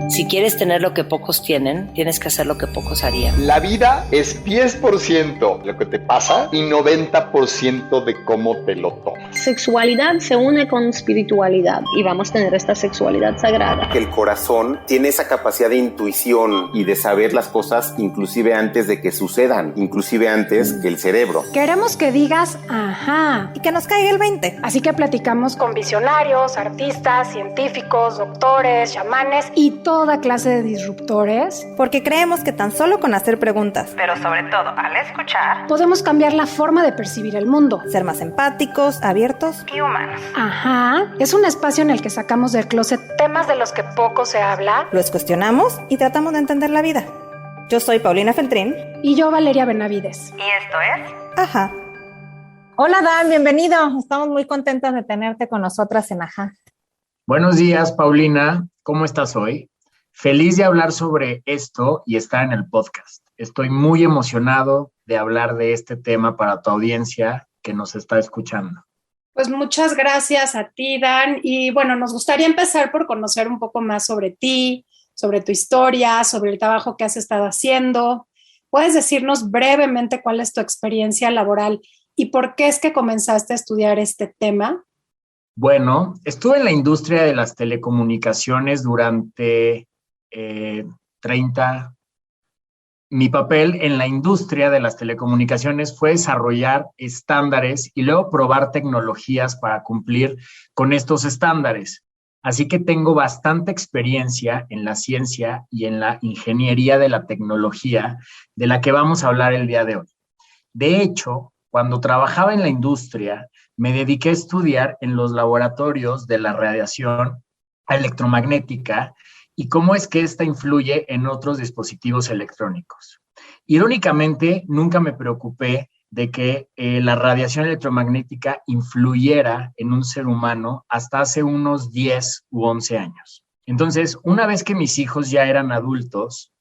Si quieres tener lo que pocos tienen, tienes que hacer lo que pocos harían. La vida es 10% lo que te pasa y 90% de cómo te lo tomas. Sexualidad se une con espiritualidad y vamos a tener esta sexualidad sagrada. Que el corazón tiene esa capacidad de intuición y de saber las cosas inclusive antes de que sucedan, inclusive antes que el cerebro. Queremos que digas ajá y que nos caiga el 20. Así que platicamos con visionarios, artistas, científicos, doctores, chamanes y toda clase de disruptores, porque creemos que tan solo con hacer preguntas, pero sobre todo al escuchar, podemos cambiar la forma de percibir el mundo, ser más empáticos, abiertos y humanos. Ajá, es un espacio en el que sacamos del closet temas de los que poco se habla, los cuestionamos y tratamos de entender la vida. Yo soy Paulina Feltrín. Y yo Valeria Benavides. Y esto es Ajá. Hola Dan, bienvenido. Estamos muy contentas de tenerte con nosotras en Ajá. Buenos días, Paulina. ¿Cómo estás hoy? Feliz de hablar sobre esto y estar en el podcast. Estoy muy emocionado de hablar de este tema para tu audiencia que nos está escuchando. Pues muchas gracias a ti, Dan. Y bueno, nos gustaría empezar por conocer un poco más sobre ti, sobre tu historia, sobre el trabajo que has estado haciendo. ¿Puedes decirnos brevemente cuál es tu experiencia laboral y por qué es que comenzaste a estudiar este tema? Bueno, estuve en la industria de las telecomunicaciones durante 30. Mi papel en la industria de las telecomunicaciones fue desarrollar estándares y luego probar tecnologías para cumplir con estos estándares. Así que tengo bastante experiencia en la ciencia y en la ingeniería de la tecnología de la que vamos a hablar el día de hoy. De hecho, cuando trabajaba en la industria, me dediqué a estudiar en los laboratorios de la radiación electromagnética y cómo es que esta influye en otros dispositivos electrónicos. Irónicamente, nunca me preocupé de que la radiación electromagnética influyera en un ser humano hasta hace unos 10 u 11 años. Entonces, una vez que mis hijos ya eran adultos,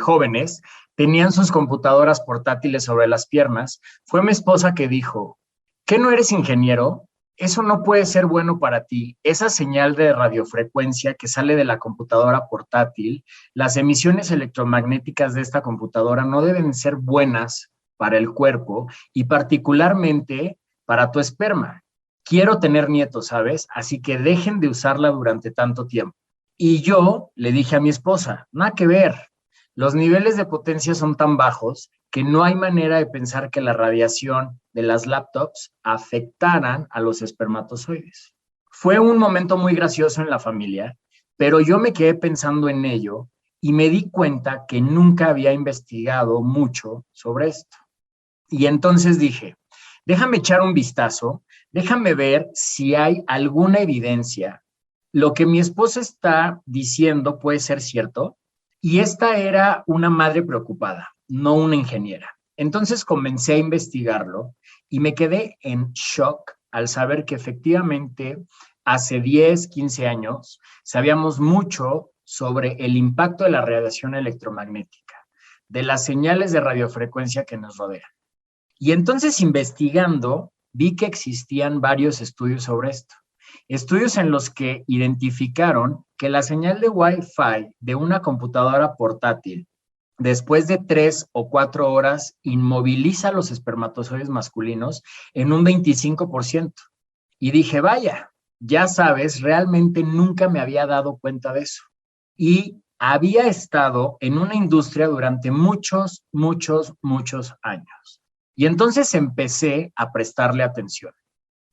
jóvenes, tenían sus computadoras portátiles sobre las piernas, fue mi esposa que dijo, ¿qué no eres ingeniero? Eso no puede ser bueno para ti. Esa señal de radiofrecuencia que sale de la computadora portátil, las emisiones electromagnéticas de esta computadora no deben ser buenas para el cuerpo y particularmente para tu esperma. Quiero tener nietos, ¿sabes? Así que dejen de usarla durante tanto tiempo. Y yo le dije a mi esposa, nada que ver. Los niveles de potencia son tan bajos que no hay manera de pensar que la radiación de las laptops afectaran a los espermatozoides. Fue un momento muy gracioso en la familia, pero yo me quedé pensando en ello y me di cuenta que nunca había investigado mucho sobre esto. Y entonces dije, déjame echar un vistazo, déjame ver si hay alguna evidencia. Lo que mi esposa está diciendo puede ser cierto. Y esta era una madre preocupada, no una ingeniera. Entonces comencé a investigarlo y me quedé en shock al saber que efectivamente hace 10, 15 años sabíamos mucho sobre el impacto de la radiación electromagnética, de las señales de radiofrecuencia que nos rodean. Y entonces investigando vi que existían varios estudios sobre esto. Estudios en los que identificaron que la señal de Wi-Fi de una computadora portátil después de 3 o 4 horas inmoviliza los espermatozoides masculinos en un 25%. Y dije, vaya, ya sabes, realmente nunca me había dado cuenta de eso. Y había estado en una industria durante muchos años. Y entonces empecé a prestarle atención.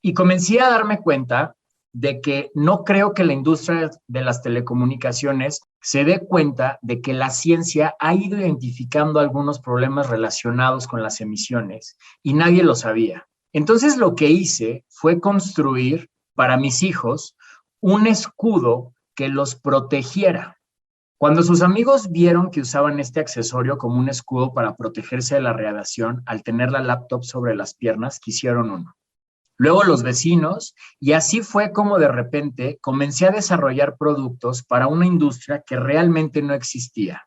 Y comencé a darme cuenta de que no creo que la industria de las telecomunicaciones se dé cuenta de que la ciencia ha ido identificando algunos problemas relacionados con las emisiones y nadie lo sabía. Entonces lo que hice fue construir para mis hijos un escudo que los protegiera. Cuando sus amigos vieron que usaban este accesorio como un escudo para protegerse de la radiación al tener la laptop sobre las piernas, quisieron uno. Luego los vecinos, y así fue como de repente comencé a desarrollar productos para una industria que realmente no existía.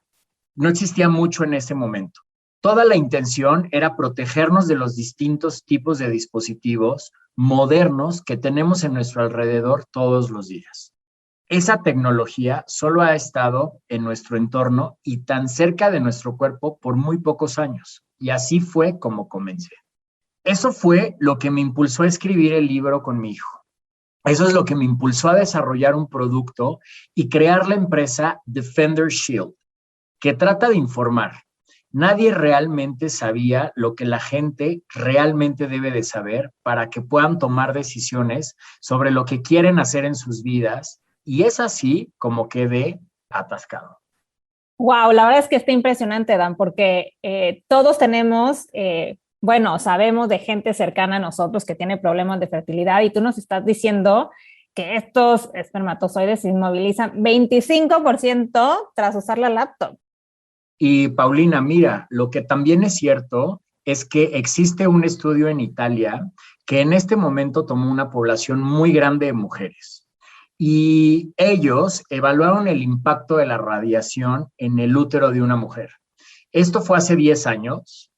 No existía mucho en ese momento. Toda la intención era protegernos de los distintos tipos de dispositivos modernos que tenemos en nuestro alrededor todos los días. esa tecnología solo ha estado en nuestro entorno y tan cerca de nuestro cuerpo por muy pocos años. Y así fue como comencé. Eso fue lo que me impulsó a escribir el libro con mi hijo. Eso es lo que me impulsó a desarrollar un producto y crear la empresa Defender Shield, que trata de informar. Nadie realmente sabía lo que la gente realmente debe de saber para que puedan tomar decisiones sobre lo que quieren hacer en sus vidas, y es así como quedé atascado. Wow, la verdad es que está impresionante, Dan, porque todos tenemos, sabemos de gente cercana a nosotros que tiene problemas de fertilidad, y tú nos estás diciendo que estos espermatozoides se inmovilizan 25% tras usar la laptop. Y Paulina, mira, lo que también es cierto es que existe un estudio en Italia que en este momento tomó una población muy grande de mujeres. Y ellos evaluaron el impacto de la radiación en el útero de una mujer. Esto fue hace 10 años,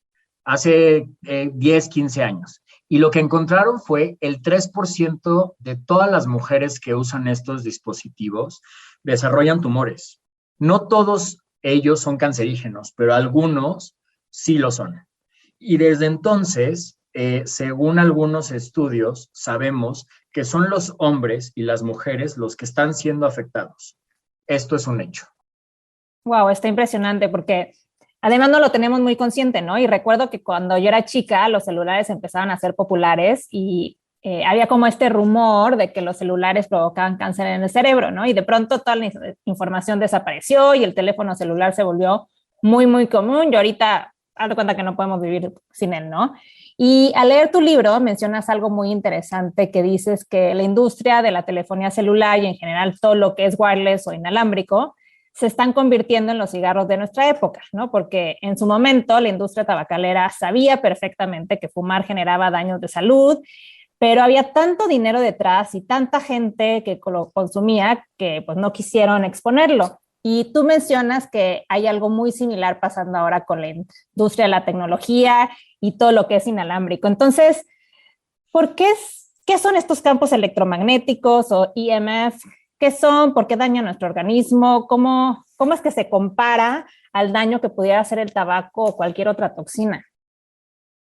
hace 10, 15 años. Y lo que encontraron fue el 3% de todas las mujeres que usan estos dispositivos desarrollan tumores. No todos ellos son cancerígenos, pero algunos sí lo son. Y desde entonces, según algunos estudios, sabemos que son los hombres y las mujeres los que están siendo afectados. Esto es un hecho. Wow, está impresionante porque además no lo tenemos muy consciente, ¿no? Y recuerdo que cuando yo era chica, los celulares empezaban a ser populares y había como este rumor de que los celulares provocaban cáncer en el cerebro, ¿no? Y de pronto toda la información desapareció y el teléfono celular se volvió muy, muy común. Y ahorita, hazte cuenta que no podemos vivir sin él, ¿no? Y al leer tu libro mencionas algo muy interesante que dices que la industria de la telefonía celular y en general todo lo que es wireless o inalámbrico se están convirtiendo en los cigarros de nuestra época, ¿no? Porque en su momento la industria tabacalera sabía perfectamente que fumar generaba daños de salud, pero había tanto dinero detrás y tanta gente que lo consumía que pues no quisieron exponerlo. Y tú mencionas que hay algo muy similar pasando ahora con la industria de la tecnología y todo lo que es inalámbrico. Entonces, ¿qué son estos campos electromagnéticos o EMF? ¿Qué son? ¿Por qué dañan nuestro organismo? ¿Cómo es que se compara al daño que pudiera hacer el tabaco o cualquier otra toxina?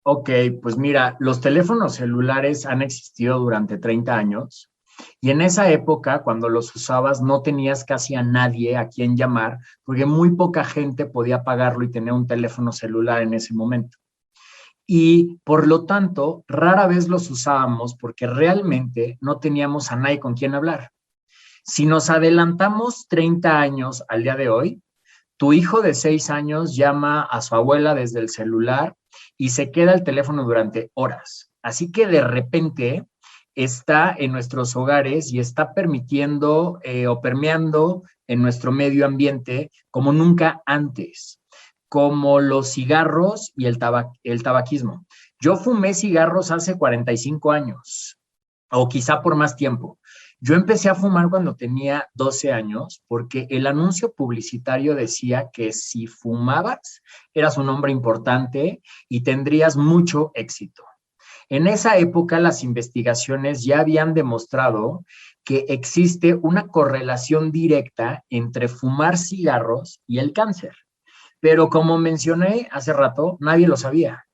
Ok, pues mira, los teléfonos celulares han existido durante 30 años. Y en esa época, cuando los usabas, no tenías casi a nadie a quien llamar, porque muy poca gente podía pagarlo y tener un teléfono celular en ese momento. Y por lo tanto, rara vez los usábamos porque realmente no teníamos a nadie con quien hablar. Si nos adelantamos 30 años al día de hoy, tu hijo de 6 años llama a su abuela desde el celular y se queda el teléfono durante horas. Así que de repente está en nuestros hogares y está permitiendo o permeando en nuestro medio ambiente como nunca antes, como los cigarros y el tabaquismo. Yo fumé cigarros hace 45 años, o quizá por más tiempo. Yo empecé a fumar cuando tenía 12 años porque el anuncio publicitario decía que si fumabas eras un hombre importante y tendrías mucho éxito. En esa época las investigaciones ya habían demostrado que existe una correlación directa entre fumar cigarros y el cáncer. Pero como mencioné hace rato, nadie lo sabía.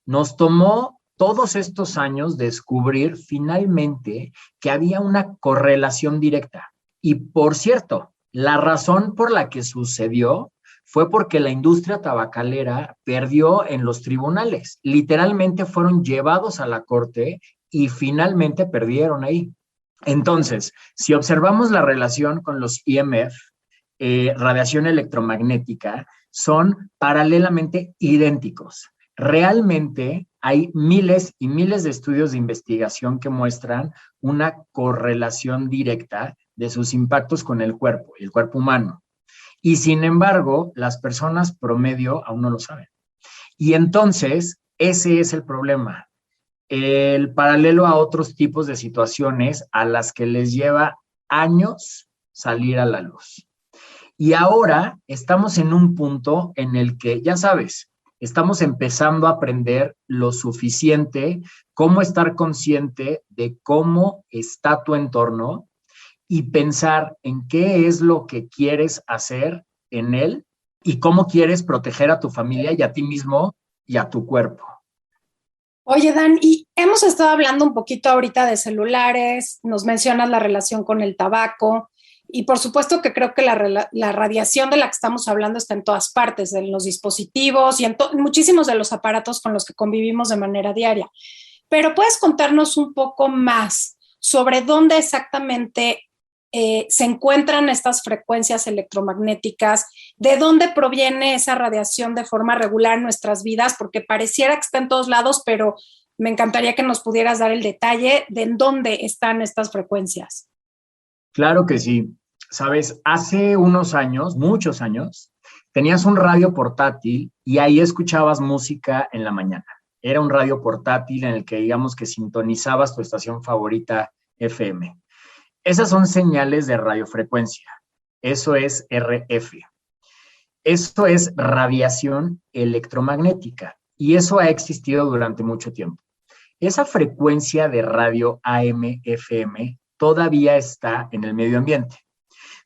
Nos tomó todos estos años descubrir finalmente que había una correlación directa. Y por cierto, la razón por la que sucedió fue porque la industria tabacalera perdió en los tribunales. Literalmente fueron llevados a la corte y finalmente perdieron ahí. Entonces, si observamos la relación con los EMF, radiación electromagnética, son paralelamente idénticos. Realmente hay miles y miles de estudios de investigación que muestran una correlación directa de sus impactos con el cuerpo y el cuerpo humano. Y sin embargo, las personas promedio aún no lo saben. Y entonces, ese es el problema. El paralelo a otros tipos de situaciones a las que les lleva años salir a la luz. Y ahora estamos en un punto en el que, ya sabes, estamos empezando a aprender lo suficiente, cómo estar consciente de cómo está tu entorno y pensar en qué es lo que quieres hacer en él y cómo quieres proteger a tu familia y a ti mismo y a tu cuerpo. Oye, Dan, y hemos estado hablando un poquito ahorita de celulares, nos mencionas la relación con el tabaco, y por supuesto que creo que la radiación de la que estamos hablando está en todas partes, en los dispositivos y en muchísimos de los aparatos con los que convivimos de manera diaria. Pero ¿puedes contarnos un poco más sobre dónde exactamente se encuentran estas frecuencias electromagnéticas? ¿De dónde proviene esa radiación de forma regular en nuestras vidas? Porque pareciera que está en todos lados, pero me encantaría que nos pudieras dar el detalle de en dónde están estas frecuencias. Claro que sí. Sabes, hace unos años, muchos años, tenías un radio portátil y ahí escuchabas música en la mañana. Era un radio portátil en el que digamos que sintonizabas tu estación favorita FM. Esas son señales de radiofrecuencia. Eso es RF. Eso es radiación electromagnética y eso ha existido durante mucho tiempo. Esa frecuencia de radio AM/FM todavía está en el medio ambiente.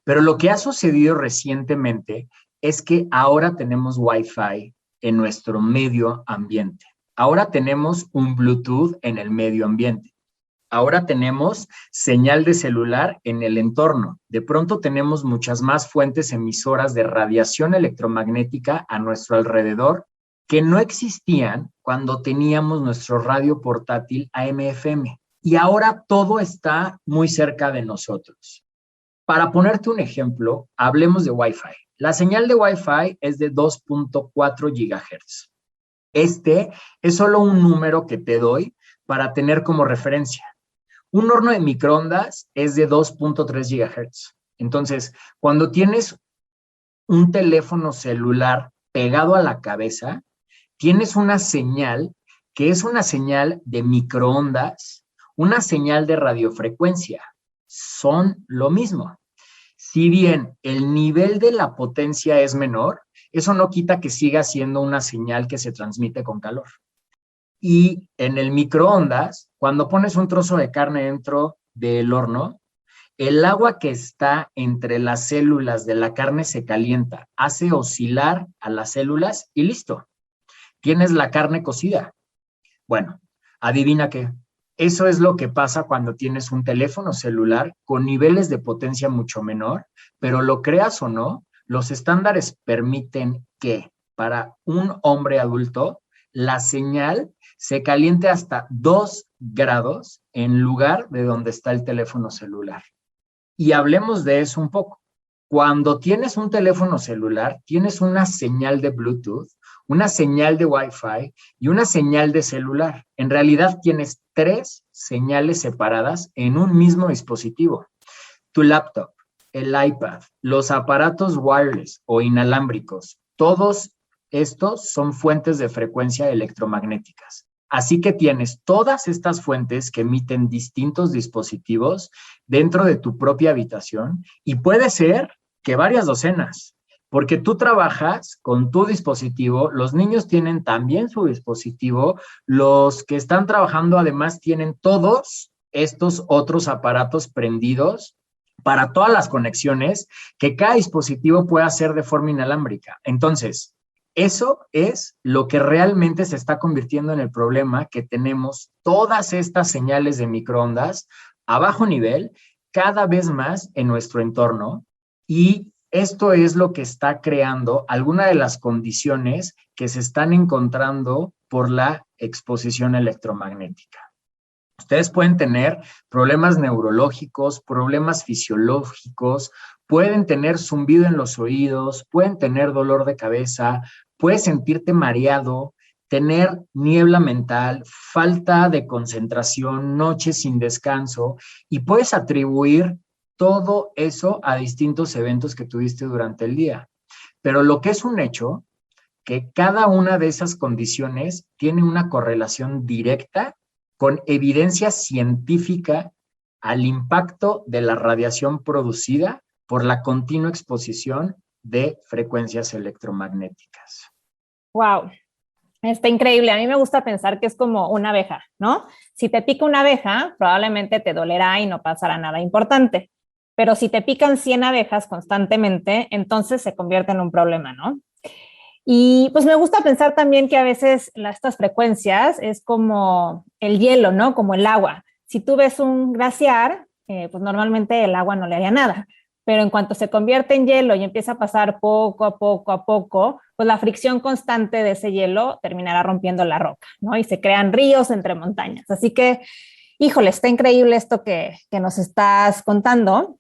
Pero lo que ha sucedido recientemente es que ahora tenemos Wi-Fi en nuestro medio ambiente. Ahora tenemos un Bluetooth en el medio ambiente. Ahora tenemos señal de celular en el entorno. De pronto tenemos muchas más fuentes emisoras de radiación electromagnética a nuestro alrededor que no existían cuando teníamos nuestro radio portátil AM/FM. Y ahora todo está muy cerca de nosotros. Para ponerte un ejemplo, hablemos de Wi-Fi. La señal de Wi-Fi es de 2.4 GHz. Este es solo un número que te doy para tener como referencia. Un horno de microondas es de 2.3 GHz. Entonces, cuando tienes un teléfono celular pegado a la cabeza, tienes una señal que es una señal de microondas, una señal de radiofrecuencia. Son lo mismo. Si bien el nivel de la potencia es menor, eso no quita que siga siendo una señal que se transmite con calor. Y en el microondas, cuando pones un trozo de carne dentro del horno, el agua que está entre las células de la carne se calienta, hace oscilar a las células y listo. Tienes la carne cocida. Bueno, adivina qué. Eso es lo que pasa cuando tienes un teléfono celular con niveles de potencia mucho menor, pero lo creas o no, los estándares permiten que para un hombre adulto la señal se caliente hasta 2 grados en lugar de donde está el teléfono celular. Y hablemos de eso un poco. Cuando tienes un teléfono celular, tienes una señal de Bluetooth, una señal de Wi-Fi y una señal de celular. En realidad tienes 3 señales separadas en un mismo dispositivo. Tu laptop, el iPad, los aparatos wireless o inalámbricos, todos estos son fuentes de frecuencia electromagnéticas. Así que tienes todas estas fuentes que emiten distintos dispositivos dentro de tu propia habitación y puede ser que varias docenas, porque tú trabajas con tu dispositivo, los niños tienen también su dispositivo, los que están trabajando además tienen todos estos otros aparatos prendidos para todas las conexiones que cada dispositivo puede hacer de forma inalámbrica. Entonces, eso es lo que realmente se está convirtiendo en el problema, que tenemos todas estas señales de microondas a bajo nivel cada vez más en nuestro entorno y esto es lo que está creando algunas de las condiciones que se están encontrando por la exposición electromagnética. Ustedes pueden tener problemas neurológicos, problemas fisiológicos, pueden tener zumbido en los oídos, pueden tener dolor de cabeza, puedes sentirte mareado, tener niebla mental, falta de concentración, noches sin descanso, y puedes atribuir todo eso a distintos eventos que tuviste durante el día. Pero lo que es un hecho, que cada una de esas condiciones tiene una correlación directa con evidencia científica al impacto de la radiación producida por la continua exposición de frecuencias electromagnéticas. Wow, está increíble. A mí me gusta pensar que es como una abeja, ¿no? Si te pica una abeja, probablemente te dolerá y no pasará nada importante. pero si te pican 100 abejas constantemente, entonces se convierte en un problema, ¿no? Y pues me gusta pensar también que a veces estas frecuencias es como el hielo, ¿no? Como el agua. Si tú ves un glaciar, pues normalmente el agua no le haría nada, pero en cuanto se convierte en hielo y empieza a pasar poco a poco, pues la fricción constante de ese hielo terminará rompiendo la roca, ¿no? Y se crean ríos entre montañas. Así que, híjole, está increíble esto que nos estás contando.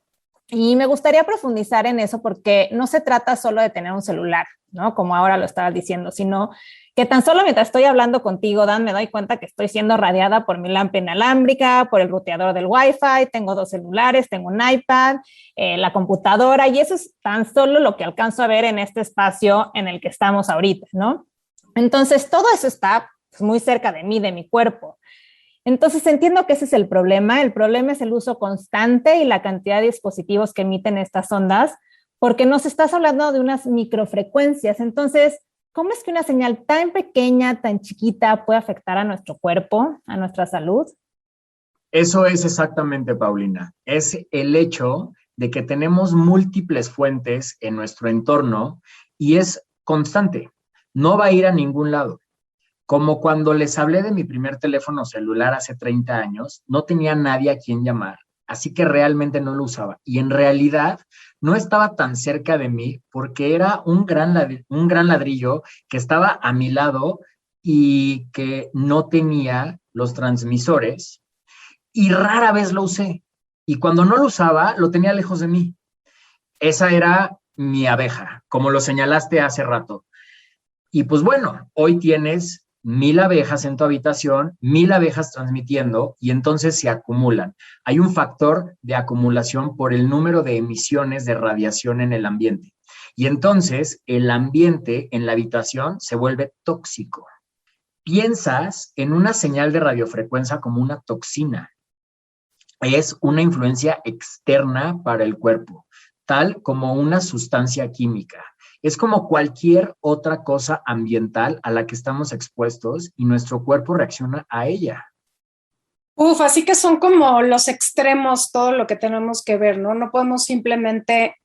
Y me gustaría profundizar en eso porque no se trata solo de tener un celular, ¿no? Como ahora lo estabas diciendo, sino que tan solo mientras estoy hablando contigo, Dan, me doy cuenta que estoy siendo radiada por mi lámpara inalámbrica, por el ruteador del Wi-Fi, tengo 2 celulares, tengo un iPad, la computadora, y eso es tan solo lo que alcanzo a ver en este espacio en el que estamos ahorita, ¿no? Entonces, todo eso está pues, muy cerca de mí, de mi cuerpo. Entonces entiendo que ese es el problema. El problema es el uso constante y la cantidad de dispositivos que emiten estas ondas, porque nos estás hablando de unas microfrecuencias. Entonces, ¿cómo es que una señal tan pequeña, tan chiquita puede afectar a nuestro cuerpo, a nuestra salud? Eso es exactamente, Paulina. Es el hecho de que tenemos múltiples fuentes en nuestro entorno y es constante. No va a ir a ningún lado. Como cuando les hablé de mi primer teléfono celular hace 30 años, no tenía nadie a quien llamar, así que realmente no lo usaba. Y en realidad no estaba tan cerca de mí porque era un gran ladrillo que estaba a mi lado y que no tenía los transmisores y rara vez lo usé. Y cuando no lo usaba, lo tenía lejos de mí. Esa era mi abeja, como lo señalaste hace rato. Y pues bueno, hoy tienes 1000 abejas en tu habitación, 1000 abejas transmitiendo y entonces se acumulan. Hay un factor de acumulación por el número de emisiones de radiación en el ambiente. Y entonces el ambiente en la habitación se vuelve tóxico. Piensas en una señal de radiofrecuencia como una toxina. Es una influencia externa para el cuerpo, tal como una sustancia química. Es como cualquier otra cosa ambiental a la que estamos expuestos y nuestro cuerpo reacciona a ella. Así que son como los extremos todo lo que tenemos que ver, ¿no? No podemos simplemente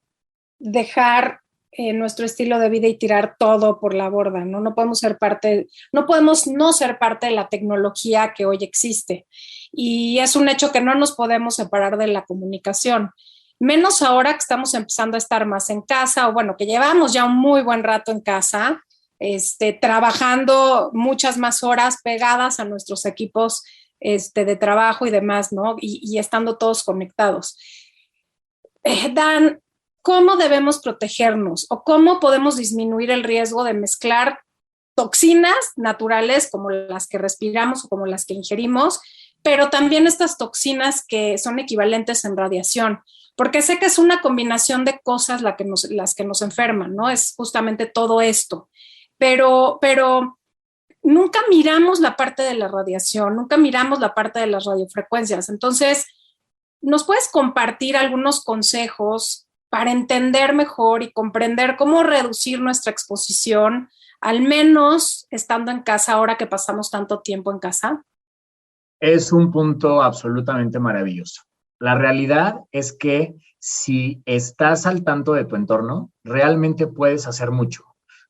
dejar nuestro estilo de vida y tirar todo por la borda, ¿no? No podemos no ser parte de la tecnología que hoy existe. Y es un hecho que no nos podemos separar de la comunicación. Menos ahora que estamos empezando a estar más en casa, o bueno, que llevamos ya un muy buen rato en casa, trabajando muchas más horas pegadas a nuestros equipos de trabajo y demás, ¿no? Y estando todos conectados. Dan, ¿cómo debemos protegernos o cómo podemos disminuir el riesgo de mezclar toxinas naturales como las que respiramos o como las que ingerimos, pero también estas toxinas que son equivalentes en radiación? Porque sé que es una combinación de cosas las que nos enferman, ¿no? Es justamente todo esto. Pero nunca miramos la parte de la radiación, nunca miramos la parte de las radiofrecuencias. Entonces, ¿nos puedes compartir algunos consejos para entender mejor y comprender cómo reducir nuestra exposición, al menos estando en casa ahora que pasamos tanto tiempo en casa? Es un punto absolutamente maravilloso. La realidad es que si estás al tanto de tu entorno, realmente puedes hacer mucho.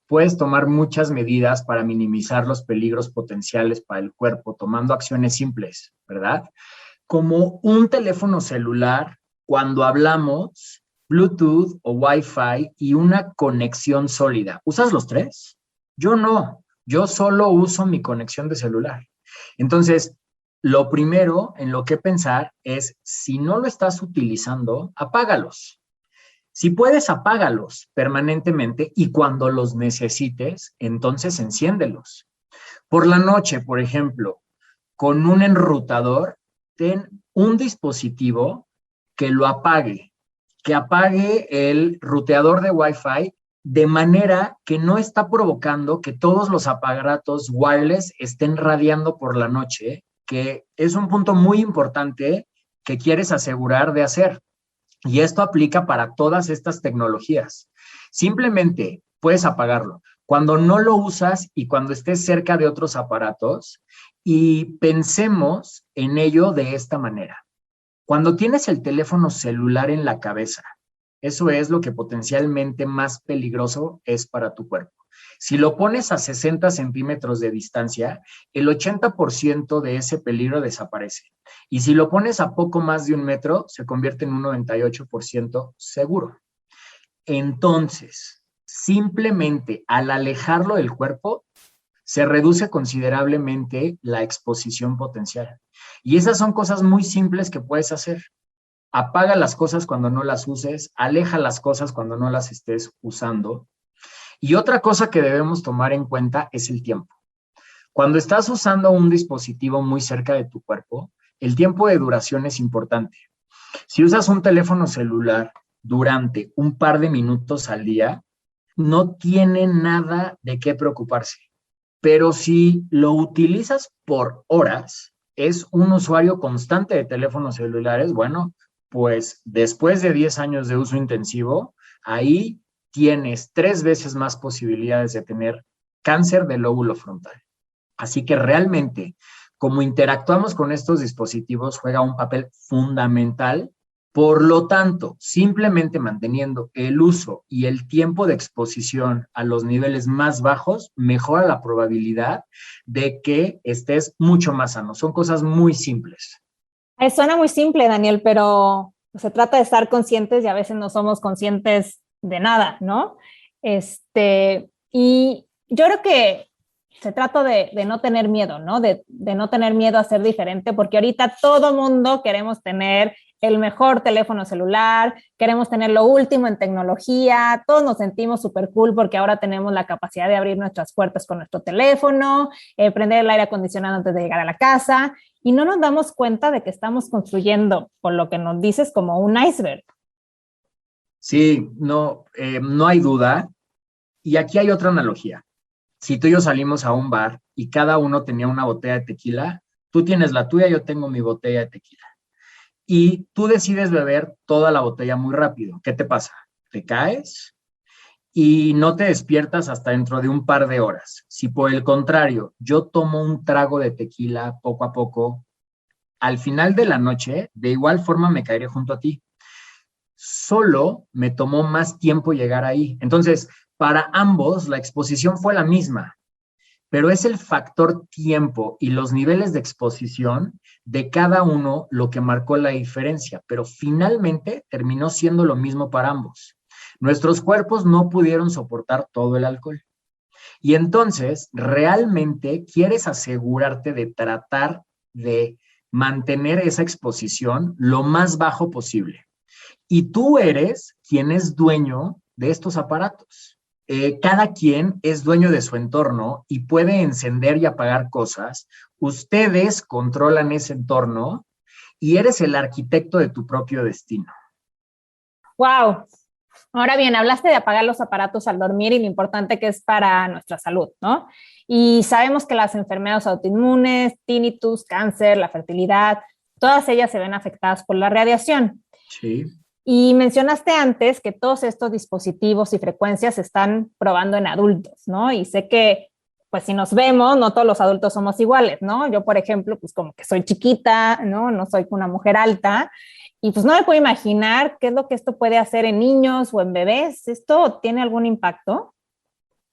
Puedes tomar muchas medidas para minimizar los peligros potenciales para el cuerpo, tomando acciones simples, ¿verdad? Como un teléfono celular, cuando hablamos, Bluetooth o Wi-Fi y una conexión sólida. ¿Usas los 3? Yo no. Yo solo uso mi conexión de celular. Entonces, lo primero en lo que pensar es, si no lo estás utilizando, apágalos. Si puedes, apágalos permanentemente y cuando los necesites, entonces enciéndelos. Por la noche, por ejemplo, con un enrutador, ten un dispositivo que lo apague, que apague el ruteador de Wi-Fi de manera que no está provocando que todos los aparatos wireless estén radiando por la noche, que es un punto muy importante que quieres asegurar de hacer. Y esto aplica para todas estas tecnologías. Simplemente puedes apagarlo cuando no lo usas y cuando estés cerca de otros aparatos, y pensemos en ello de esta manera. Cuando tienes el teléfono celular en la cabeza, eso es lo que potencialmente más peligroso es para tu cuerpo. Si lo pones a 60 centímetros de distancia, el 80% de ese peligro desaparece. Y si lo pones a poco más de 1 metro, se convierte en un 98% seguro. Entonces, simplemente al alejarlo del cuerpo, se reduce considerablemente la exposición potencial. Y esas son cosas muy simples que puedes hacer. Apaga las cosas cuando no las uses, aleja las cosas cuando no las estés usando. Y otra cosa que debemos tomar en cuenta es el tiempo. Cuando estás usando un dispositivo muy cerca de tu cuerpo, el tiempo de duración es importante. Si usas un teléfono celular durante un par de minutos al día, no tiene nada de qué preocuparse. Pero si lo utilizas por horas, es un usuario constante de teléfonos celulares, bueno, pues después de 10 años de uso intensivo, ahí tienes 3 veces más posibilidades de tener cáncer del lóbulo frontal. Así que realmente, como interactuamos con estos dispositivos, juega un papel fundamental. Por lo tanto, simplemente manteniendo el uso y el tiempo de exposición a los niveles más bajos mejora la probabilidad de que estés mucho más sano. Son cosas muy simples. Suena muy simple, Daniel, pero se trata de estar conscientes y a veces no somos conscientes de nada, ¿no? Y yo creo que se trata de no tener miedo, ¿no? De no tener miedo a ser diferente, porque ahorita todo mundo queremos tener el mejor teléfono celular, queremos tener lo último en tecnología, todos nos sentimos súper cool porque ahora tenemos la capacidad de abrir nuestras puertas con nuestro teléfono, prender el aire acondicionado antes de llegar a la casa, y no nos damos cuenta de que estamos construyendo, por lo que nos dices, como un iceberg. Sí, no hay duda. Y aquí hay otra analogía. Si tú y yo salimos a un bar y cada uno tenía una botella de tequila, tú tienes la tuya, yo tengo mi botella de tequila. Y tú decides beber toda la botella muy rápido. ¿Qué te pasa? Te caes y no te despiertas hasta dentro de un par de horas. Si por el contrario, yo tomo un trago de tequila poco a poco, al final de la noche, de igual forma me caeré junto a ti. Solo me tomó más tiempo llegar ahí. Entonces, para ambos, la exposición fue la misma, pero es el factor tiempo y los niveles de exposición de cada uno lo que marcó la diferencia, pero finalmente terminó siendo lo mismo para ambos. Nuestros cuerpos no pudieron soportar todo el alcohol. Y entonces, realmente quieres asegurarte de tratar de mantener esa exposición lo más bajo posible. Y tú eres quien es dueño de estos aparatos. Cada quien es dueño de su entorno y puede encender y apagar cosas. Ustedes controlan ese entorno y eres el arquitecto de tu propio destino. ¡Wow! Ahora bien, hablaste de apagar los aparatos al dormir y lo importante que es para nuestra salud, ¿no? Y sabemos que las enfermedades autoinmunes, tinnitus, cáncer, la fertilidad, todas ellas se ven afectadas por la radiación. Sí. Y mencionaste antes que todos estos dispositivos y frecuencias se están probando en adultos, ¿no? Y sé que, pues si nos vemos, no todos los adultos somos iguales, ¿no? Yo, por ejemplo, pues como que soy chiquita, ¿no? No soy una mujer alta y pues no me puedo imaginar qué es lo que esto puede hacer en niños o en bebés. ¿Esto tiene algún impacto?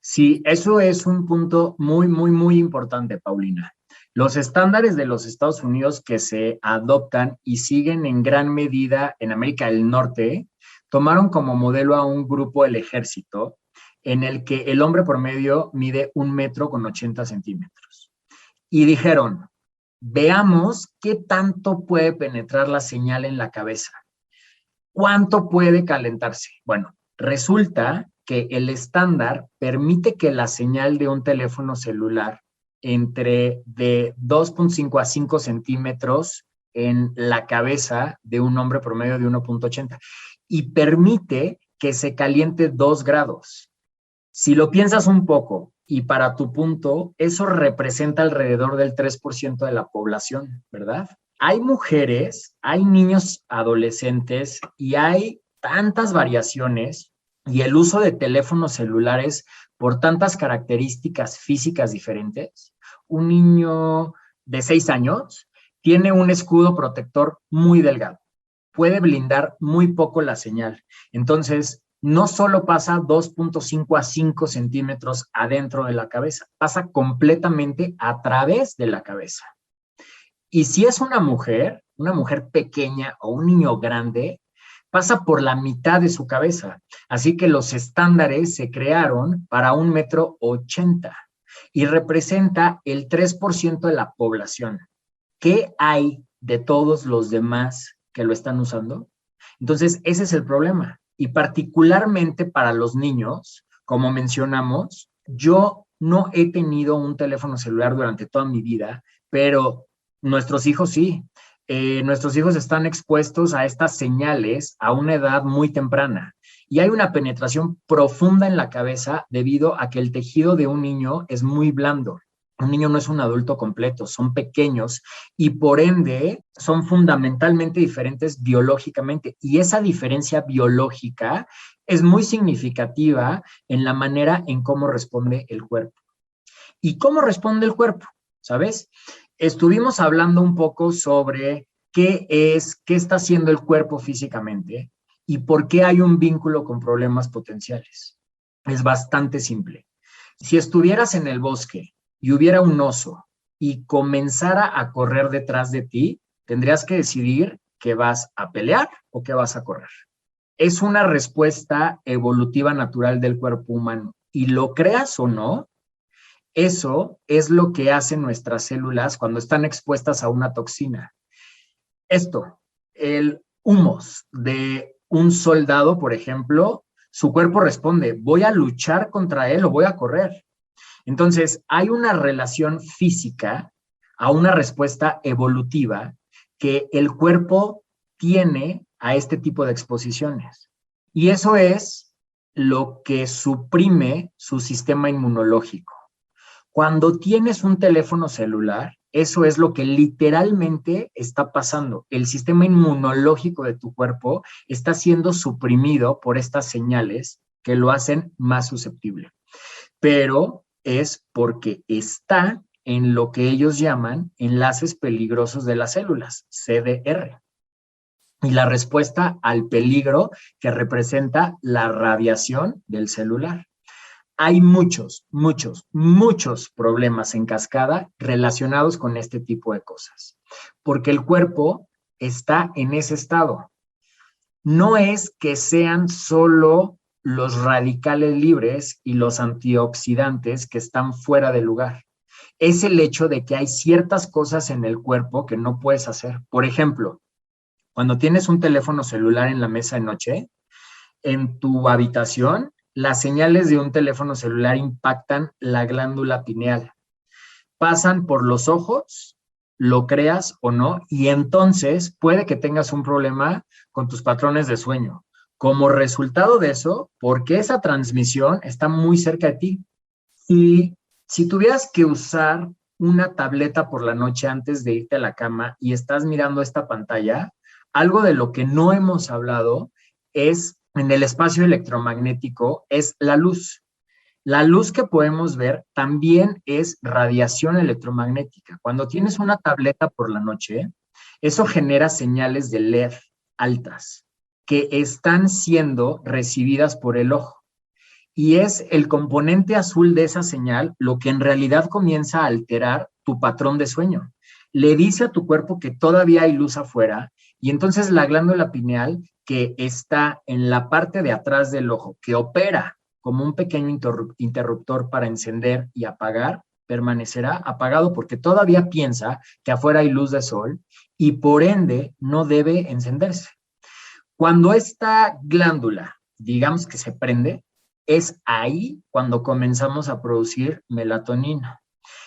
Sí, eso es un punto muy, muy, muy importante, Paulina. Los estándares de los Estados Unidos que se adoptan y siguen en gran medida en América del Norte, tomaron como modelo a un grupo del ejército en el que el hombre promedio mide 1,80 m. Y dijeron, veamos qué tanto puede penetrar la señal en la cabeza. ¿Cuánto puede calentarse? Bueno, resulta que el estándar permite que la señal de un teléfono celular entre de 2,5 a 5 centímetros en la cabeza de un hombre promedio de 1,80 y permite que se caliente 2 grados. Si lo piensas un poco y para tu punto, eso representa alrededor del 3% de la población, ¿verdad? Hay mujeres, hay niños adolescentes y hay tantas variaciones y el uso de teléfonos celulares por tantas características físicas diferentes. Un niño de 6 años tiene un escudo protector muy delgado. puede blindar muy poco la señal. Entonces, no solo pasa 2.5 a 5 centímetros adentro de la cabeza, pasa completamente a través de la cabeza. Y si es una mujer pequeña o un niño grande, pasa por la mitad de su cabeza. Así que los estándares se crearon para 1,80 m y representa el 3% de la población. ¿Qué hay de todos los demás que lo están usando? Entonces, ese es el problema. Y particularmente para los niños, como mencionamos, yo no he tenido un teléfono celular durante toda mi vida, pero nuestros hijos sí. Nuestros hijos están expuestos a estas señales a una edad muy temprana. Y hay una penetración profunda en la cabeza debido a que el tejido de un niño es muy blando. Un niño no es un adulto completo, son pequeños y por ende son fundamentalmente diferentes biológicamente. Y esa diferencia biológica es muy significativa en la manera en cómo responde el cuerpo. ¿Y cómo responde el cuerpo? ¿Sabes? Estuvimos hablando un poco sobre qué está haciendo el cuerpo físicamente y por qué hay un vínculo con problemas potenciales. Es bastante simple. Si estuvieras en el bosque y hubiera un oso y comenzara a correr detrás de ti, tendrías que decidir que vas a pelear o que vas a correr. Es una respuesta evolutiva natural del cuerpo humano. Y lo creas o no, eso es lo que hacen nuestras células cuando están expuestas a una toxina. El humos de un soldado, por ejemplo, su cuerpo responde, voy a luchar contra él o voy a correr. Entonces, hay una relación física a una respuesta evolutiva que el cuerpo tiene a este tipo de exposiciones. Y eso es lo que suprime su sistema inmunológico. Cuando tienes un teléfono celular, eso es lo que literalmente está pasando. El sistema inmunológico de tu cuerpo está siendo suprimido por estas señales que lo hacen más susceptible. Pero es porque está en lo que ellos llaman enlaces peligrosos de las células, CDR. Y la respuesta al peligro que representa la radiación del celular. Hay muchos problemas en cascada relacionados con este tipo de cosas, porque el cuerpo está en ese estado. No es que sean solo los radicales libres y los antioxidantes que están fuera de lugar. Es el hecho de que hay ciertas cosas en el cuerpo que no puedes hacer. Por ejemplo, cuando tienes un teléfono celular en la mesa de noche, en tu habitación, las señales de un teléfono celular impactan la glándula pineal. Pasan por los ojos, lo creas o no, y entonces puede que tengas un problema con tus patrones de sueño. Como resultado de eso, porque esa transmisión está muy cerca de ti. Si tuvieras que usar una tableta por la noche antes de irte a la cama y estás mirando esta pantalla, algo de lo que no hemos hablado es, en el espacio electromagnético, es la luz. La luz que podemos ver también es radiación electromagnética. Cuando tienes una tableta por la noche, eso genera señales de LED altas que están siendo recibidas por el ojo. Y es el componente azul de esa señal lo que en realidad comienza a alterar tu patrón de sueño. Le dice a tu cuerpo que todavía hay luz afuera y entonces la glándula pineal, que está en la parte de atrás del ojo, que opera como un pequeño interruptor para encender y apagar, permanecerá apagado porque todavía piensa que afuera hay luz de sol y por ende no debe encenderse. Cuando esta glándula, digamos que se prende, es ahí cuando comenzamos a producir melatonina.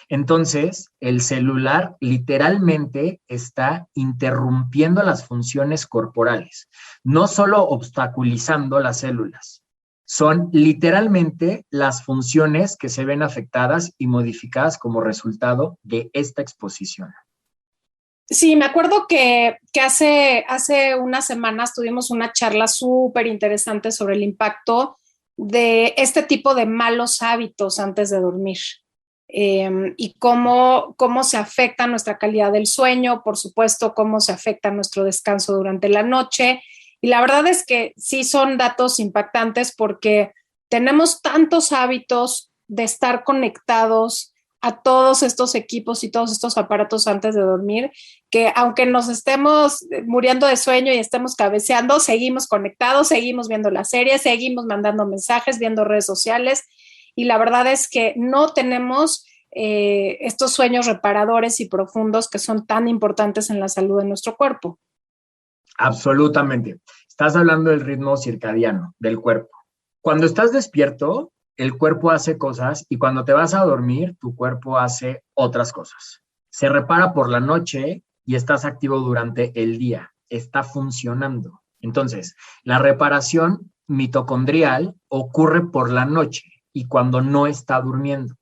Entonces, el celular literalmente está interrumpiendo las funciones corporales, no solo obstaculizando las células, son literalmente las funciones que se ven afectadas y modificadas como resultado de esta exposición. Sí, me acuerdo que hace unas semanas tuvimos una charla súper interesante sobre el impacto de este tipo de malos hábitos antes de dormir. y cómo se afecta nuestra calidad del sueño, por supuesto, cómo se afecta nuestro descanso durante la noche. Y la verdad es que sí son datos impactantes porque tenemos tantos hábitos de estar conectados a todos estos equipos y todos estos aparatos antes de dormir, que aunque nos estemos muriendo de sueño y estemos cabeceando, seguimos conectados, seguimos viendo la serie, seguimos mandando mensajes, viendo redes sociales, y la verdad es que no tenemos estos sueños reparadores y profundos que son tan importantes en la salud de nuestro cuerpo. Absolutamente. Estás hablando del ritmo circadiano del cuerpo. Cuando estás despierto, el cuerpo hace cosas y cuando te vas a dormir, tu cuerpo hace otras cosas. Se repara por la noche y estás activo durante el día. Está funcionando. Entonces, la reparación mitocondrial ocurre por la noche y cuando no está durmiendo.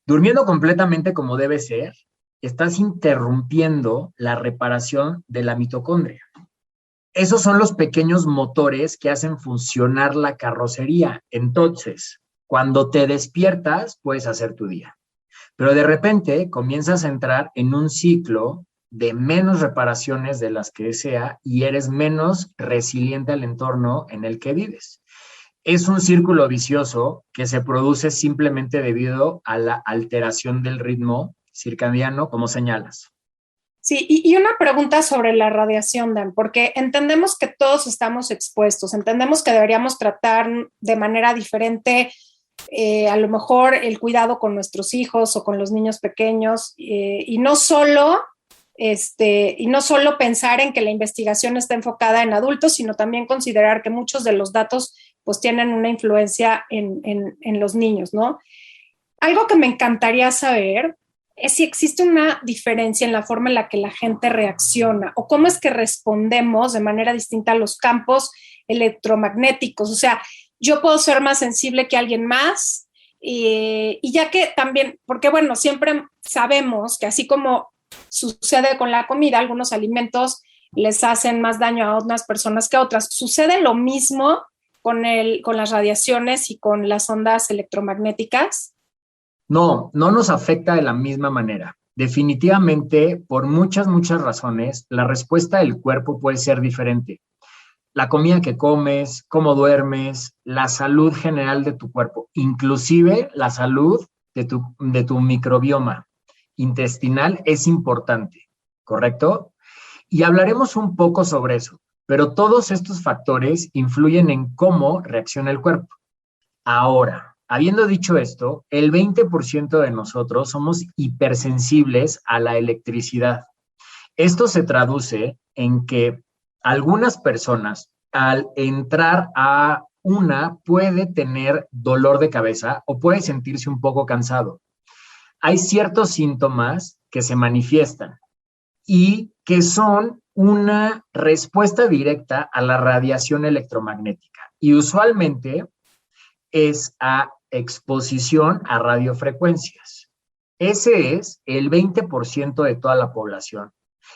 Durmiendo completamente como debe ser, estás interrumpiendo la reparación de la mitocondria. Esos son los pequeños motores que hacen funcionar la carrocería. Entonces, cuando te despiertas, puedes hacer tu día. Pero de repente comienzas a entrar en un ciclo de menos reparaciones de las que sea y eres menos resiliente al entorno en el que vives. Es un círculo vicioso que se produce simplemente debido a la alteración del ritmo circadiano, como señalas. Sí, y una pregunta sobre la radiación, Dan, porque entendemos que todos estamos expuestos, entendemos que deberíamos tratar de manera diferente a lo mejor el cuidado con nuestros hijos o con los niños pequeños y no solo pensar en que la investigación está enfocada en adultos, sino también considerar que muchos de los datos pues tienen una influencia en los niños, ¿no? Algo que me encantaría saber es si existe una diferencia en la forma en la que la gente reacciona o cómo es que respondemos de manera distinta a los campos electromagnéticos. O sea, yo puedo ser más sensible que alguien más y ya que también, porque bueno, siempre sabemos que así como sucede con la comida, algunos alimentos les hacen más daño a unas personas que a otras. ¿Sucede lo mismo con las radiaciones y con las ondas electromagnéticas? No nos afecta de la misma manera. Definitivamente, por muchas razones, la respuesta del cuerpo puede ser diferente. La comida que comes, cómo duermes, la salud general de tu cuerpo, inclusive la salud de tu microbioma intestinal es importante, ¿correcto? Y hablaremos un poco sobre eso, pero todos estos factores influyen en cómo reacciona el cuerpo. Ahora, habiendo dicho esto, el 20% de nosotros somos hipersensibles a la electricidad. Esto se traduce en que algunas personas, al entrar a una, puede tener dolor de cabeza o puede sentirse un poco cansado. Hay ciertos síntomas que se manifiestan y que son una respuesta directa a la radiación electromagnética. Y usualmente es a exposición a radiofrecuencias. Ese es el 20% de toda la población.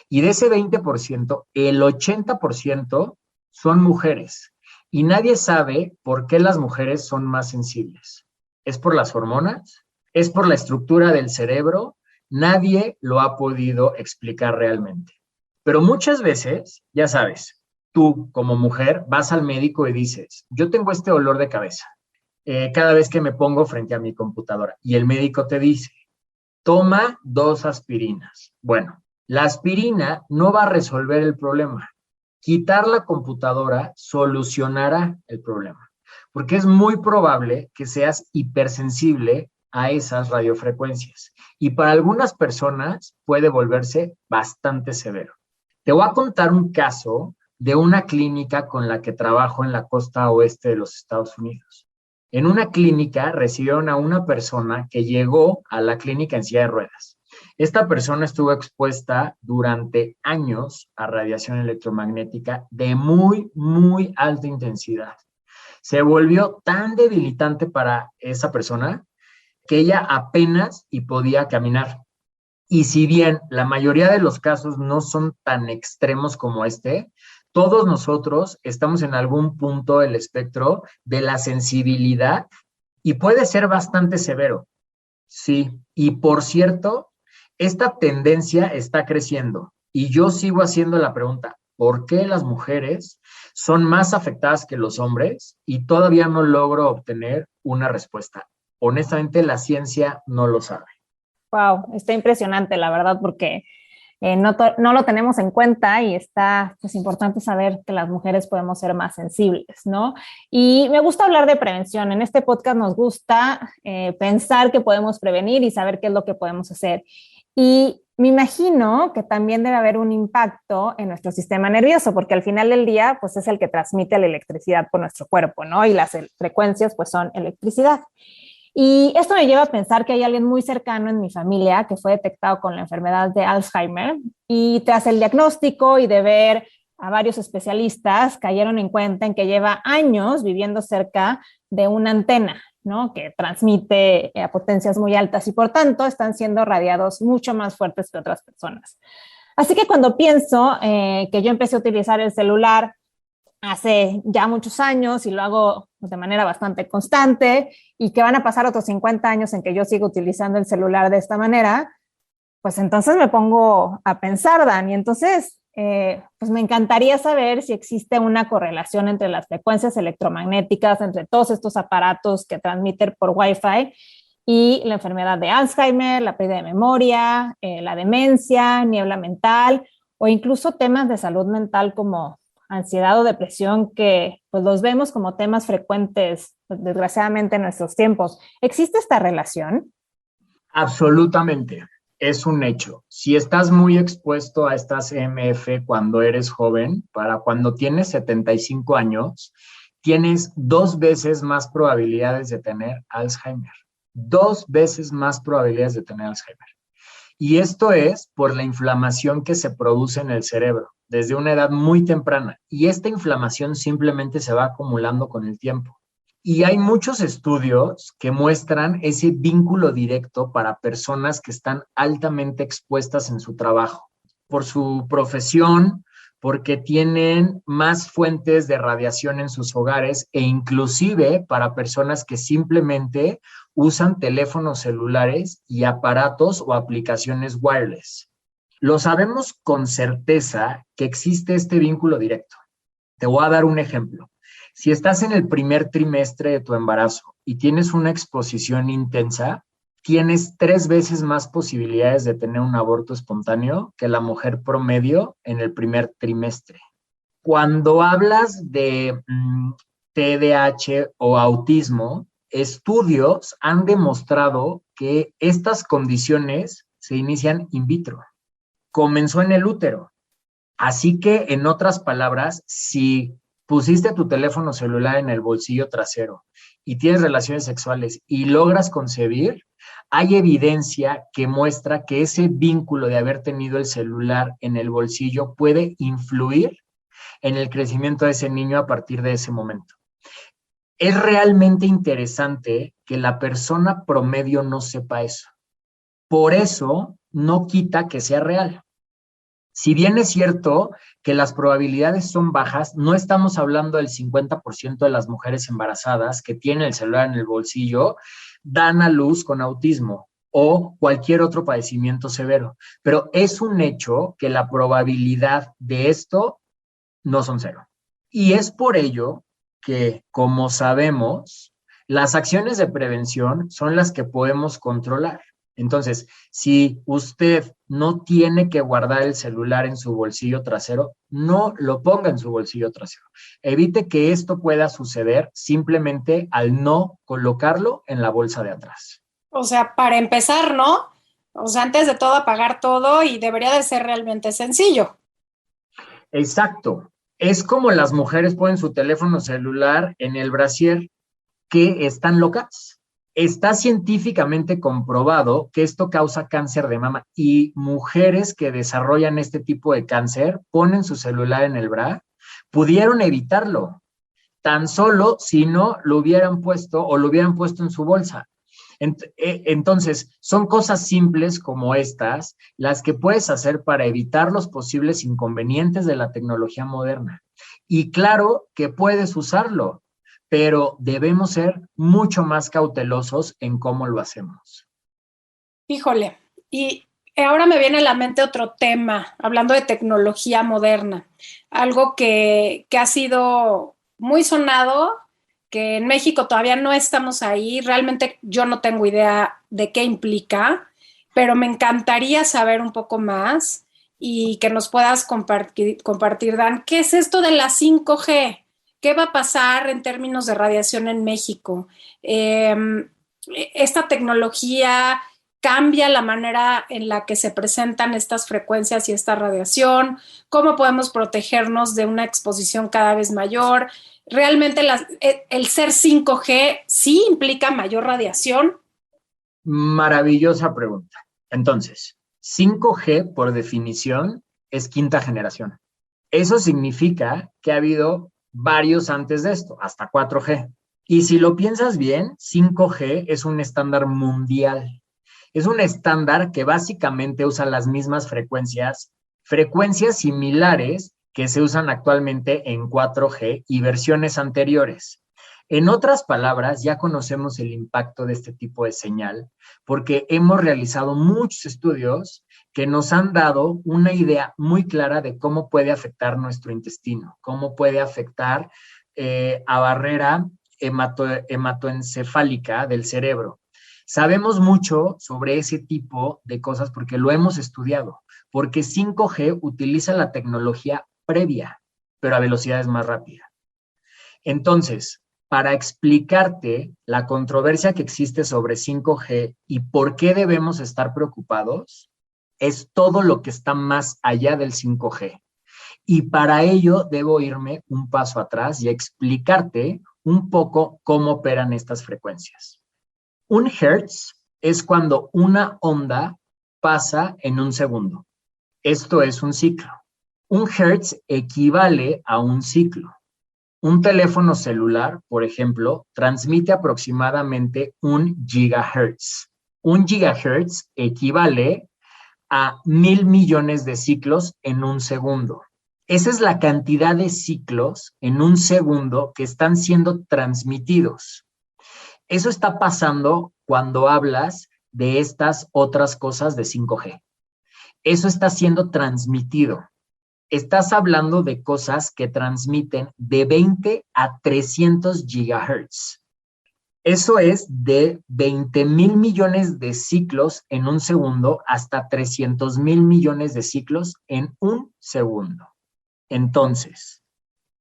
Y de ese 20%, el 80% son mujeres. Y nadie sabe por qué las mujeres son más sensibles. ¿Es por las hormonas? ¿Es por la estructura del cerebro? Nadie lo ha podido explicar realmente. Pero muchas veces, ya sabes, tú como mujer vas al médico y dices, yo tengo este dolor de cabeza cada vez que me pongo frente a mi computadora. Y el médico te dice, toma 2 aspirinas. Bueno, la aspirina no va a resolver el problema. Quitar la computadora solucionará el problema, porque es muy probable que seas hipersensible a esas radiofrecuencias. Y para algunas personas puede volverse bastante severo. Te voy a contar un caso de una clínica con la que trabajo en la costa oeste de los Estados Unidos. En una clínica recibieron a una persona que llegó a la clínica en silla de ruedas. Esta persona estuvo expuesta durante años a radiación electromagnética de muy alta intensidad. Se volvió tan debilitante para esa persona que ella apenas y podía caminar. Y si bien la mayoría de los casos no son tan extremos como este, todos nosotros estamos en algún punto del espectro de la sensibilidad y puede ser bastante severo. Sí, y por cierto, esta tendencia está creciendo y yo sigo haciendo la pregunta, ¿por qué las mujeres son más afectadas que los hombres? Y todavía no logro obtener una respuesta. Honestamente, la ciencia no lo sabe. Wow, está impresionante, la verdad, porque no lo tenemos en cuenta y está pues importante saber que las mujeres podemos ser más sensibles, ¿no? Y me gusta hablar de prevención. En este podcast nos gusta pensar que podemos prevenir y saber qué es lo que podemos hacer. Y me imagino que también debe haber un impacto en nuestro sistema nervioso, porque al final del día, pues es el que transmite la electricidad por nuestro cuerpo, ¿no? Y las frecuencias, pues son electricidad. Y esto me lleva a pensar que hay alguien muy cercano en mi familia que fue detectado con la enfermedad de Alzheimer y tras el diagnóstico y de ver a varios especialistas, cayeron en cuenta en que lleva años viviendo cerca de una antena, ¿no? Que transmite a potencias muy altas y por tanto están siendo radiados mucho más fuertes que otras personas. Así que cuando pienso que yo empecé a utilizar el celular hace ya muchos años y lo hago de manera bastante constante y que van a pasar otros 50 años en que yo siga utilizando el celular de esta manera, pues entonces me pongo a pensar, Dan, y entonces pues me encantaría saber si existe una correlación entre las frecuencias electromagnéticas, entre todos estos aparatos que transmiten por Wi-Fi y la enfermedad de Alzheimer, la pérdida de memoria, la demencia, niebla mental o incluso temas de salud mental como ansiedad o depresión que pues los vemos como temas frecuentes, pues, desgraciadamente en nuestros tiempos. ¿Existe esta relación? Absolutamente, es un hecho. Si estás muy expuesto a estas EMF cuando eres joven, para cuando tienes 75 años, tienes 2 veces más probabilidades de tener Alzheimer. 2 veces más probabilidades de tener Alzheimer. Y esto es por la inflamación que se produce en el cerebro desde una edad muy temprana. Y esta inflamación simplemente se va acumulando con el tiempo. Y hay muchos estudios que muestran ese vínculo directo para personas que están altamente expuestas en su trabajo, por su profesión, porque tienen más fuentes de radiación en sus hogares e inclusive para personas que simplemente usan teléfonos celulares y aparatos o aplicaciones wireless. Lo sabemos con certeza que existe este vínculo directo. Te voy a dar un ejemplo. Si estás en el primer trimestre de tu embarazo y tienes una exposición intensa, tienes 3 veces más posibilidades de tener un aborto espontáneo que la mujer promedio en el primer trimestre. Cuando hablas de TDAH o autismo, estudios han demostrado que estas condiciones se inician in vitro. Comenzó en el útero. Así que, en otras palabras, si pusiste tu teléfono celular en el bolsillo trasero y tienes relaciones sexuales y logras concebir, hay evidencia que muestra que ese vínculo de haber tenido el celular en el bolsillo puede influir en el crecimiento de ese niño a partir de ese momento. Es realmente interesante que la persona promedio no sepa eso. Por eso, no quita que sea real. Si bien es cierto que las probabilidades son bajas, no estamos hablando del 50% de las mujeres embarazadas que tienen el celular en el bolsillo, dan a luz con autismo o cualquier otro padecimiento severo. Pero es un hecho que la probabilidad de esto no son 0. Y es por ello que, como sabemos, las acciones de prevención son las que podemos controlar. Entonces, si usted no tiene que guardar el celular en su bolsillo trasero, no lo ponga en su bolsillo trasero. Evite que esto pueda suceder simplemente al no colocarlo en la bolsa de atrás. O sea, para empezar, ¿no? O sea, antes de todo, apagar todo y debería de ser realmente sencillo. Exacto. Es como las mujeres ponen su teléfono celular en el brasier, que están locas. Está científicamente comprobado que esto causa cáncer de mama y mujeres que desarrollan este tipo de cáncer ponen su celular en el bra, pudieron evitarlo, tan solo si no lo hubieran puesto o lo hubieran puesto en su bolsa. Entonces, son cosas simples como estas las que puedes hacer para evitar los posibles inconvenientes de la tecnología moderna. Y claro que puedes usarlo, pero debemos ser mucho más cautelosos en cómo lo hacemos. Híjole, y ahora me viene a la mente otro tema, hablando de tecnología moderna, algo que ha sido muy sonado, que en México todavía no estamos ahí, realmente yo no tengo idea de qué implica, pero me encantaría saber un poco más y que nos puedas compartir, Dan, ¿qué es esto de la 5G? ¿Qué va a pasar en términos de radiación en México? Esta tecnología cambia la manera en la que se presentan estas frecuencias y esta radiación, cómo podemos protegernos de una exposición cada vez mayor. ¿Realmente el ser 5G sí implica mayor radiación? Maravillosa pregunta. Entonces, 5G por definición es quinta generación. Eso significa que ha habido varios antes de esto, hasta 4G. Y si lo piensas bien, 5G es un estándar mundial. Es un estándar que básicamente usa las mismas frecuencias similares que se usan actualmente en 4G y versiones anteriores. En otras palabras, ya conocemos el impacto de este tipo de señal porque hemos realizado muchos estudios que nos han dado una idea muy clara de cómo puede afectar nuestro intestino, cómo puede afectar a barrera hematoencefálica del cerebro. Sabemos mucho sobre ese tipo de cosas porque lo hemos estudiado, porque 5G utiliza la tecnología previa, pero a velocidades más rápidas. Entonces, para explicarte la controversia que existe sobre 5G y por qué debemos estar preocupados, es todo lo que está más allá del 5G. Y para ello debo irme un paso atrás y explicarte un poco cómo operan estas frecuencias. Un hertz es cuando una onda pasa en un segundo. Esto es un ciclo. Un hertz equivale a un ciclo. Un teléfono celular, por ejemplo, transmite aproximadamente 1 gigahertz. 1 gigahertz equivale a 1,000 millones de ciclos en un segundo. Esa es la cantidad de ciclos en un segundo que están siendo transmitidos. Eso está pasando cuando hablas de estas otras cosas de 5G. Eso está siendo transmitido. Estás hablando de cosas que transmiten de 20 a 300 gigahertz. Eso es de 20,000 millones de ciclos en un segundo hasta 300,000 millones de ciclos en un segundo. Entonces,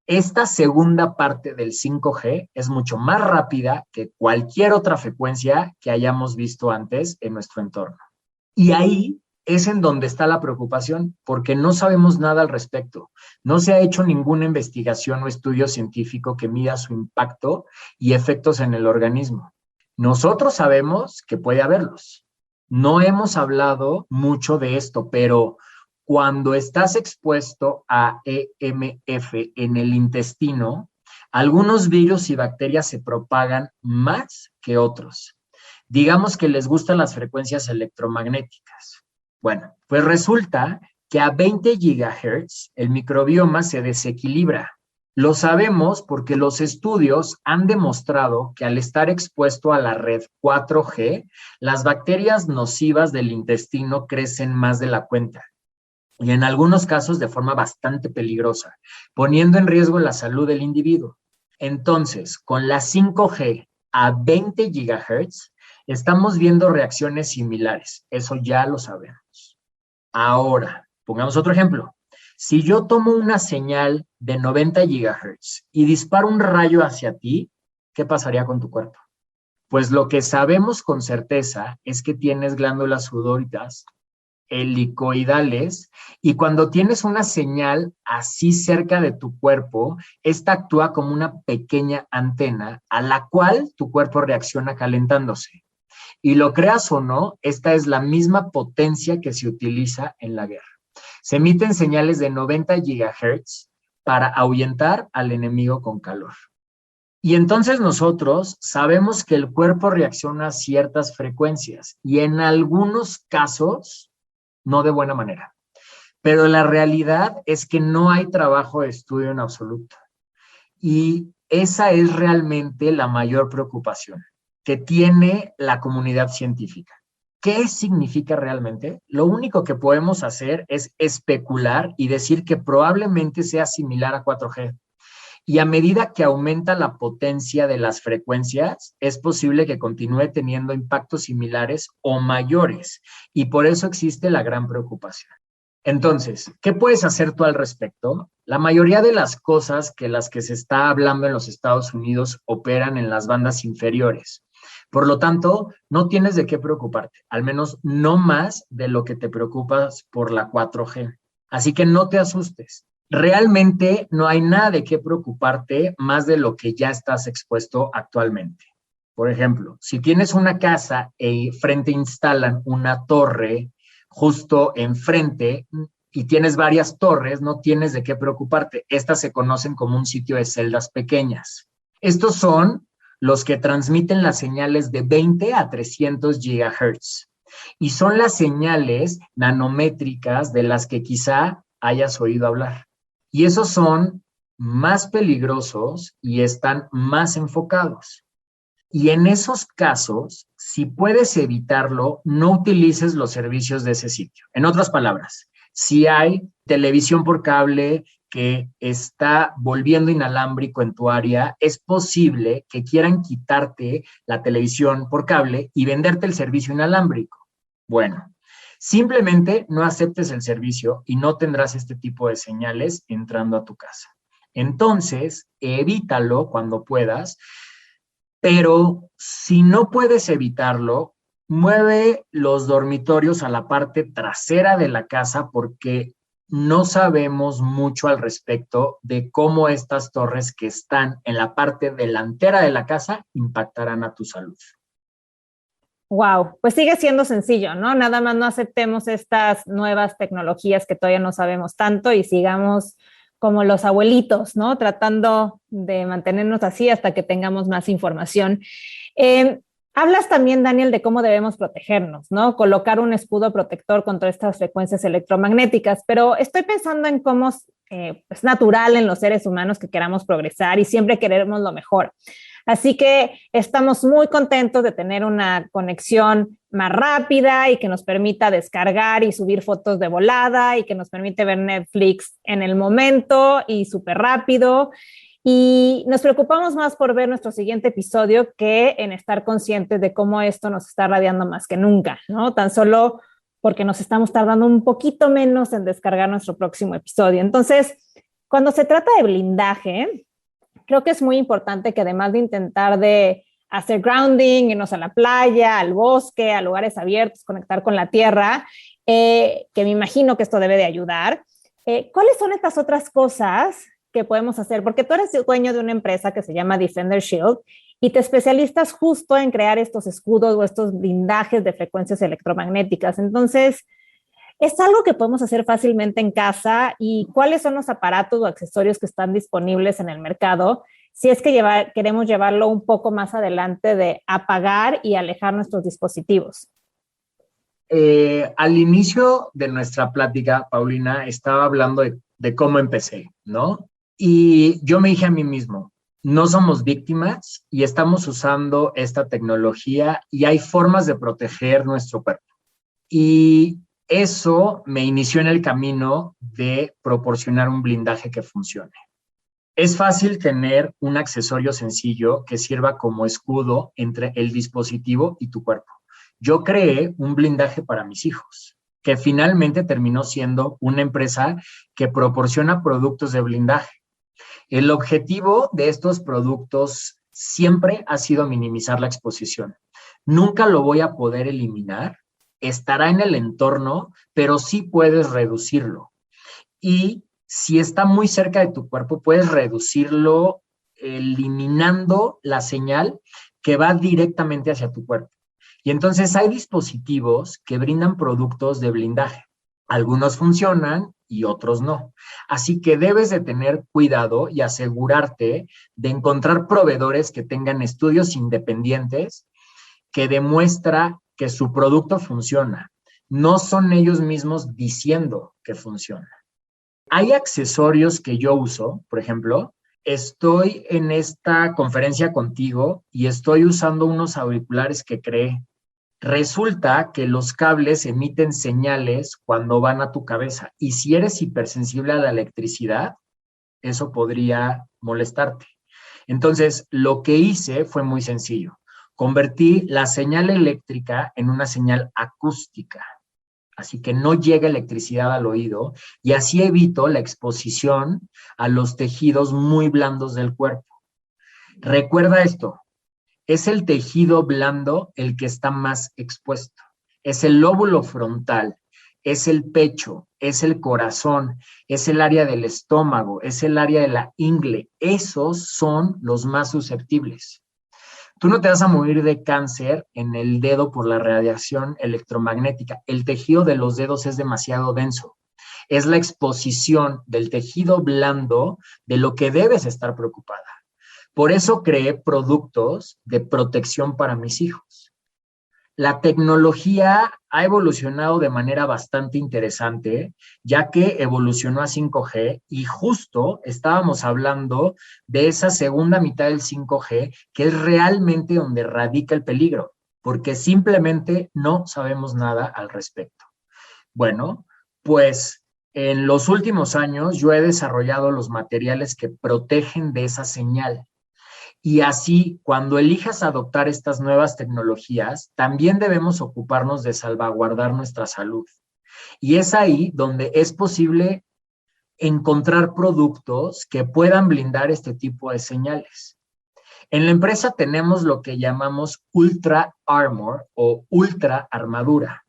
esta segunda parte del 5G es mucho más rápida que cualquier otra frecuencia que hayamos visto antes en nuestro entorno. Y ahí es en donde está la preocupación, porque no sabemos nada al respecto. No se ha hecho ninguna investigación o estudio científico que mida su impacto y efectos en el organismo. Nosotros sabemos que puede haberlos. No hemos hablado mucho de esto, pero cuando estás expuesto a EMF en el intestino, algunos virus y bacterias se propagan más que otros. Digamos que les gustan las frecuencias electromagnéticas. Bueno, pues resulta que a 20 gigahertz el microbioma se desequilibra. Lo sabemos porque los estudios han demostrado que al estar expuesto a la red 4G, las bacterias nocivas del intestino crecen más de la cuenta. Y en algunos casos de forma bastante peligrosa, poniendo en riesgo la salud del individuo. Entonces, con la 5G a 20 gigahertz, estamos viendo reacciones similares. Eso ya lo sabemos. Ahora, pongamos otro ejemplo. Si yo tomo una señal de 90 gigahertz y disparo un rayo hacia ti, ¿qué pasaría con tu cuerpo? Pues lo que sabemos con certeza es que tienes glándulas sudoríparas helicoidales, y cuando tienes una señal así cerca de tu cuerpo, esta actúa como una pequeña antena a la cual tu cuerpo reacciona calentándose. Y lo creas o no, esta es la misma potencia que se utiliza en la guerra. Se emiten señales de 90 gigahertz para ahuyentar al enemigo con calor. Y entonces nosotros sabemos que el cuerpo reacciona a ciertas frecuencias y en algunos casos no de buena manera. Pero la realidad es que no hay trabajo de estudio en absoluto. Y esa es realmente la mayor preocupación que tiene la comunidad científica. ¿Qué significa realmente? Lo único que podemos hacer es especular y decir que probablemente sea similar a 4G. Y a medida que aumenta la potencia de las frecuencias, es posible que continúe teniendo impactos similares o mayores. Y por eso existe la gran preocupación. Entonces, ¿qué puedes hacer tú al respecto? La mayoría de las cosas que las que se está hablando en los Estados Unidos operan en las bandas inferiores. Por lo tanto, no tienes de qué preocuparte, al menos no más de lo que te preocupas por la 4G. Así que no te asustes. Realmente no hay nada de qué preocuparte más de lo que ya estás expuesto actualmente. Por ejemplo, si tienes una casa y frente instalan una torre justo enfrente y tienes varias torres, no tienes de qué preocuparte. Estas se conocen como un sitio de celdas pequeñas. Estos son los que transmiten las señales de 20 a 300 GHz. Y son las señales nanométricas de las que quizá hayas oído hablar. Y esos son más peligrosos y están más enfocados. Y en esos casos, si puedes evitarlo, no utilices los servicios de ese sitio. En otras palabras, si hay televisión por cable que está volviendo inalámbrico en tu área, es posible que quieran quitarte la televisión por cable y venderte el servicio inalámbrico. Bueno, simplemente no aceptes el servicio y no tendrás este tipo de señales entrando a tu casa. Entonces, evítalo cuando puedas, pero si no puedes evitarlo, mueve los dormitorios a la parte trasera de la casa porque no sabemos mucho al respecto de cómo estas torres que están en la parte delantera de la casa impactarán a tu salud. Wow, pues sigue siendo sencillo, ¿no? Nada más no aceptemos estas nuevas tecnologías que todavía no sabemos tanto y sigamos como los abuelitos, ¿no? Tratando de mantenernos así hasta que tengamos más información. Hablas también, Daniel, de cómo debemos protegernos, ¿no? Colocar un escudo protector contra estas frecuencias electromagnéticas, pero estoy pensando en cómo es natural en los seres humanos que queramos progresar y siempre queremos lo mejor. Así que estamos muy contentos de tener una conexión más rápida y que nos permita descargar y subir fotos de volada y que nos permite ver Netflix en el momento y súper rápido. Y nos preocupamos más por ver nuestro siguiente episodio que en estar conscientes de cómo esto nos está radiando más que nunca, ¿no? Tan solo porque nos estamos tardando un poquito menos en descargar nuestro próximo episodio. Entonces, cuando se trata de blindaje, creo que es muy importante que además de intentar de hacer grounding, irnos a la playa, al bosque, a lugares abiertos, conectar con la tierra, que me imagino que esto debe de ayudar. ¿Cuáles son estas otras cosas que podemos hacer? Porque tú eres dueño de una empresa que se llama Defender Shield y te especializas justo en crear estos escudos o estos blindajes de frecuencias electromagnéticas. Entonces, ¿es algo que podemos hacer fácilmente en casa? ¿Y cuáles son los aparatos o accesorios que están disponibles en el mercado si es que queremos llevarlo un poco más adelante de apagar y alejar nuestros dispositivos? Al inicio de nuestra plática, Paulina, estaba hablando de cómo empecé, ¿no? Y yo me dije a mí mismo, no somos víctimas y estamos usando esta tecnología y hay formas de proteger nuestro cuerpo. Y eso me inició en el camino de proporcionar un blindaje que funcione. Es fácil tener un accesorio sencillo que sirva como escudo entre el dispositivo y tu cuerpo. Yo creé un blindaje para mis hijos, que finalmente terminó siendo una empresa que proporciona productos de blindaje. El objetivo de estos productos siempre ha sido minimizar la exposición. Nunca lo voy a poder eliminar, estará en el entorno, pero sí puedes reducirlo. Y si está muy cerca de tu cuerpo, puedes reducirlo eliminando la señal que va directamente hacia tu cuerpo. Y entonces hay dispositivos que brindan productos de blindaje. Algunos funcionan y otros no. Así que debes de tener cuidado y asegurarte de encontrar proveedores que tengan estudios independientes que demuestra que su producto funciona. No son ellos mismos diciendo que funciona. Hay accesorios que yo uso, por ejemplo, estoy en esta conferencia contigo y estoy usando unos auriculares que creé. Resulta que los cables emiten señales cuando van a tu cabeza y si eres hipersensible a la electricidad, eso podría molestarte. Entonces, lo que hice fue muy sencillo. Convertí la señal eléctrica en una señal acústica, así que no llega electricidad al oído y así evito la exposición a los tejidos muy blandos del cuerpo. Recuerda esto, es el tejido blando el que está más expuesto. Es el lóbulo frontal, es el pecho, es el corazón, es el área del estómago, es el área de la ingle. Esos son los más susceptibles. Tú no te vas a morir de cáncer en el dedo por la radiación electromagnética. El tejido de los dedos es demasiado denso. Es la exposición del tejido blando de lo que debes estar preocupada. Por eso creé productos de protección para mis hijos. La tecnología ha evolucionado de manera bastante interesante, ya que evolucionó a 5G y justo estábamos hablando de esa segunda mitad del 5G, que es realmente donde radica el peligro, porque simplemente no sabemos nada al respecto. Bueno, pues en los últimos años yo he desarrollado los materiales que protegen de esa señal. Y así, cuando elijas adoptar estas nuevas tecnologías, también debemos ocuparnos de salvaguardar nuestra salud. Y es ahí donde es posible encontrar productos que puedan blindar este tipo de señales. En la empresa tenemos lo que llamamos Ultra Armor o Ultra Armadura.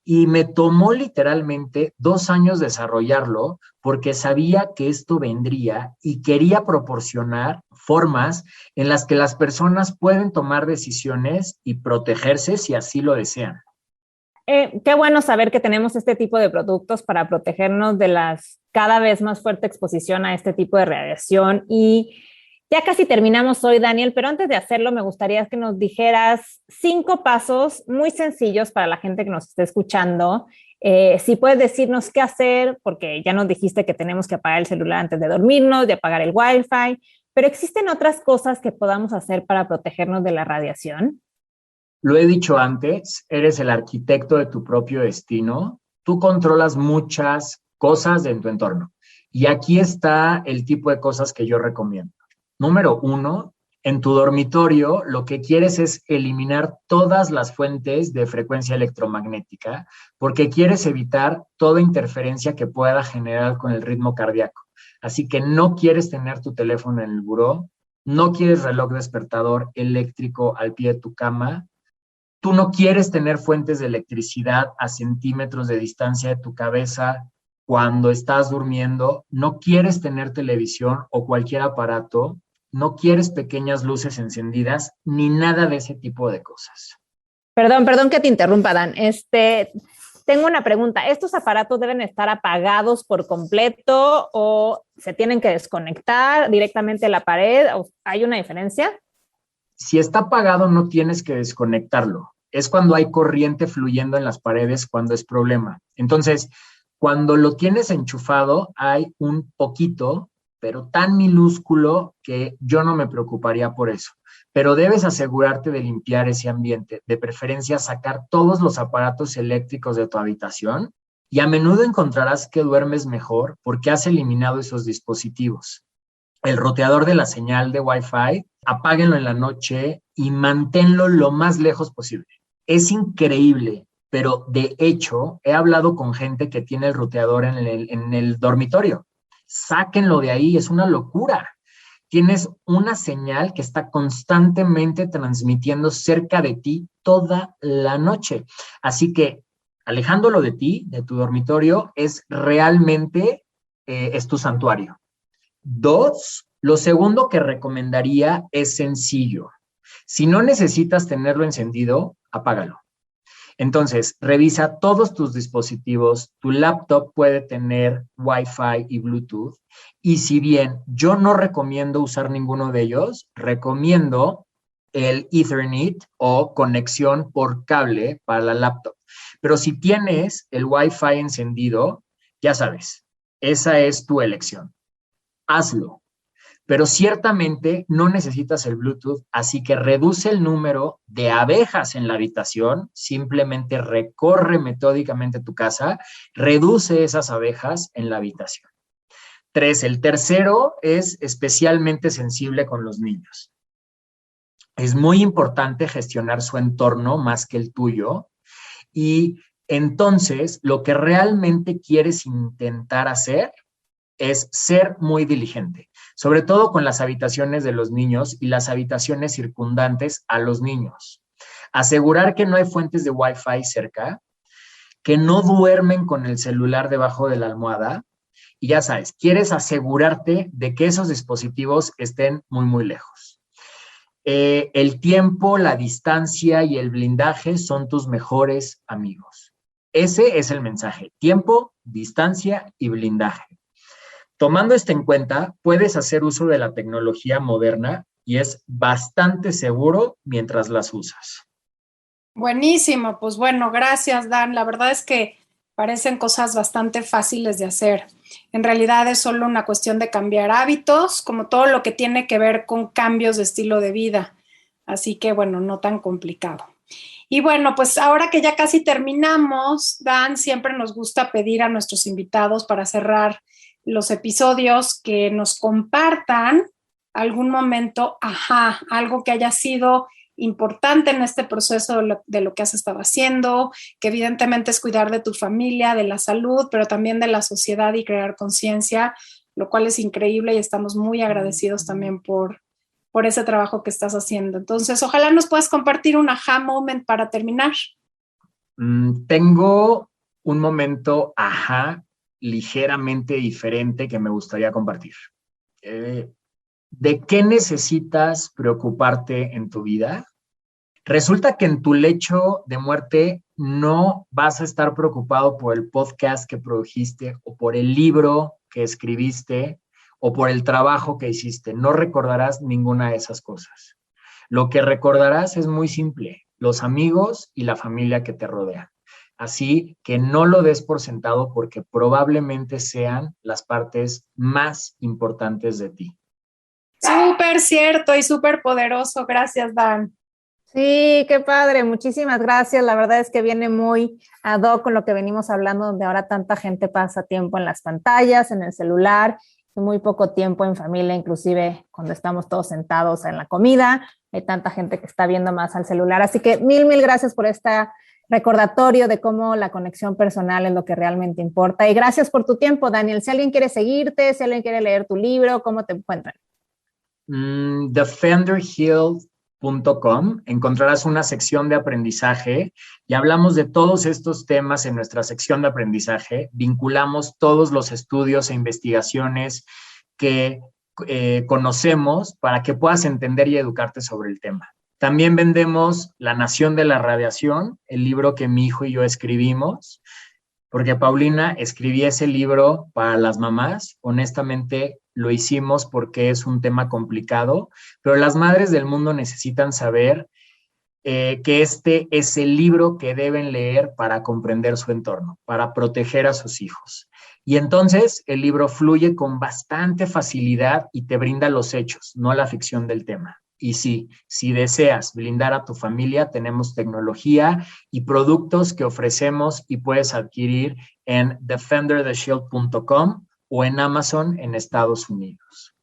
Y me tomó literalmente 2 años desarrollarlo porque sabía que esto vendría y quería proporcionar formas en las que las personas pueden tomar decisiones y protegerse si así lo desean. Qué bueno saber que tenemos este tipo de productos para protegernos de las cada vez más fuerte exposición a este tipo de radiación. Y ya casi terminamos hoy, Daniel, pero antes de hacerlo me gustaría que nos dijeras 5 pasos muy sencillos para la gente que nos esté escuchando. Si puedes decirnos qué hacer, porque ya nos dijiste que tenemos que apagar el celular antes de dormirnos, de apagar el Wi-Fi, pero ¿existen otras cosas que podamos hacer para protegernos de la radiación? Lo he dicho antes, eres el arquitecto de tu propio destino. Tú controlas muchas cosas en tu entorno. Y aquí está el tipo de cosas que yo recomiendo. Número 1, en tu dormitorio lo que quieres es eliminar todas las fuentes de frecuencia electromagnética porque quieres evitar toda interferencia que pueda generar con el ritmo cardíaco. Así que no quieres tener tu teléfono en el buró, no quieres reloj despertador eléctrico al pie de tu cama, tú no quieres tener fuentes de electricidad a centímetros de distancia de tu cabeza cuando estás durmiendo, no quieres tener televisión o cualquier aparato, no quieres pequeñas luces encendidas, ni nada de ese tipo de cosas. Perdón que te interrumpa, Dan. Tengo una pregunta. ¿Estos aparatos deben estar apagados por completo o se tienen que desconectar directamente de la pared? ¿Hay una diferencia? Si está apagado, no tienes que desconectarlo. Es cuando hay corriente fluyendo en las paredes cuando es problema. Entonces, cuando lo tienes enchufado, hay un poquito, pero tan minúsculo que yo no me preocuparía por eso. Pero debes asegurarte de limpiar ese ambiente, de preferencia sacar todos los aparatos eléctricos de tu habitación y a menudo encontrarás que duermes mejor porque has eliminado esos dispositivos. El roteador de la señal de Wi-Fi, apáguenlo en la noche y manténlo lo más lejos posible. Es increíble, pero de hecho he hablado con gente que tiene el roteador en el dormitorio. Sáquenlo de ahí, es una locura. Tienes una señal que está constantemente transmitiendo cerca de ti toda la noche. Así que alejándolo de ti, de tu dormitorio, es realmente es tu santuario. 2, lo segundo que recomendaría es sencillo. Si no necesitas tenerlo encendido, apágalo. Entonces, revisa todos tus dispositivos. Tu laptop puede tener Wi-Fi y Bluetooth. Y si bien yo no recomiendo usar ninguno de ellos, recomiendo el Ethernet o conexión por cable para la laptop. Pero si tienes el Wi-Fi encendido, ya sabes, esa es tu elección. Hazlo. Pero ciertamente no necesitas el Bluetooth, así que reduce el número de abejas en la habitación, simplemente recorre metódicamente tu casa, reduce esas abejas en la habitación. 3, el tercero es especialmente sensible con los niños. Es muy importante gestionar su entorno más que el tuyo y entonces lo que realmente quieres intentar hacer es ser muy diligente, sobre todo con las habitaciones de los niños y las habitaciones circundantes a los niños. Asegurar que no hay fuentes de Wi-Fi cerca, que no duermen con el celular debajo de la almohada y ya sabes, quieres asegurarte de que esos dispositivos estén muy, muy lejos. El tiempo, la distancia y el blindaje son tus mejores amigos. Ese es el mensaje: tiempo, distancia y blindaje. Tomando esto en cuenta, puedes hacer uso de la tecnología moderna y es bastante seguro mientras las usas. Buenísimo, pues bueno, gracias, Dan. La verdad es que parecen cosas bastante fáciles de hacer. En realidad es solo una cuestión de cambiar hábitos, como todo lo que tiene que ver con cambios de estilo de vida. Así que bueno, no tan complicado. Y bueno, pues ahora que ya casi terminamos, Dan, siempre nos gusta pedir a nuestros invitados para cerrar los episodios que nos compartan algún momento, algo que haya sido importante en este proceso de lo que has estado haciendo, que evidentemente es cuidar de tu familia, de la salud, pero también de la sociedad y crear conciencia, lo cual es increíble y estamos muy agradecidos también por ese trabajo que estás haciendo. Entonces, ojalá nos puedas compartir un aha moment para terminar. Tengo un momento ligeramente diferente que me gustaría compartir. ¿De qué necesitas preocuparte en tu vida? Resulta que en tu lecho de muerte no vas a estar preocupado por el podcast que produjiste o por el libro que escribiste o por el trabajo que hiciste. No recordarás ninguna de esas cosas. Lo que recordarás es muy simple: los amigos y la familia que te rodean. Así que no lo des por sentado porque probablemente sean las partes más importantes de ti. Súper cierto y súper poderoso. Gracias, Dan. Sí, qué padre. Muchísimas gracias. La verdad es que viene muy ad hoc con lo que venimos hablando, donde ahora tanta gente pasa tiempo en las pantallas, en el celular, y muy poco tiempo en familia, inclusive cuando estamos todos sentados en la comida. Hay tanta gente que está viendo más al celular. Así que mil gracias por esta recordatorio de cómo la conexión personal es lo que realmente importa. Y gracias por tu tiempo, Daniel. Si alguien quiere seguirte, si alguien quiere leer tu libro, ¿cómo te encuentran? Defenderhealth.com encontrarás una sección de aprendizaje y hablamos de todos estos temas en nuestra sección de aprendizaje. Vinculamos todos los estudios e investigaciones que conocemos para que puedas entender y educarte sobre el tema. También vendemos La Nación de la Radiación, el libro que mi hijo y yo escribimos, porque Paulina escribí ese libro para las mamás. Honestamente, lo hicimos porque es un tema complicado, pero las madres del mundo necesitan saber que este es el libro que deben leer para comprender su entorno, para proteger a sus hijos. Y entonces el libro fluye con bastante facilidad y te brinda los hechos, no la ficción del tema. Y sí, si deseas blindar a tu familia, tenemos tecnología y productos que ofrecemos y puedes adquirir en defendertheshield.com o en Amazon en Estados Unidos.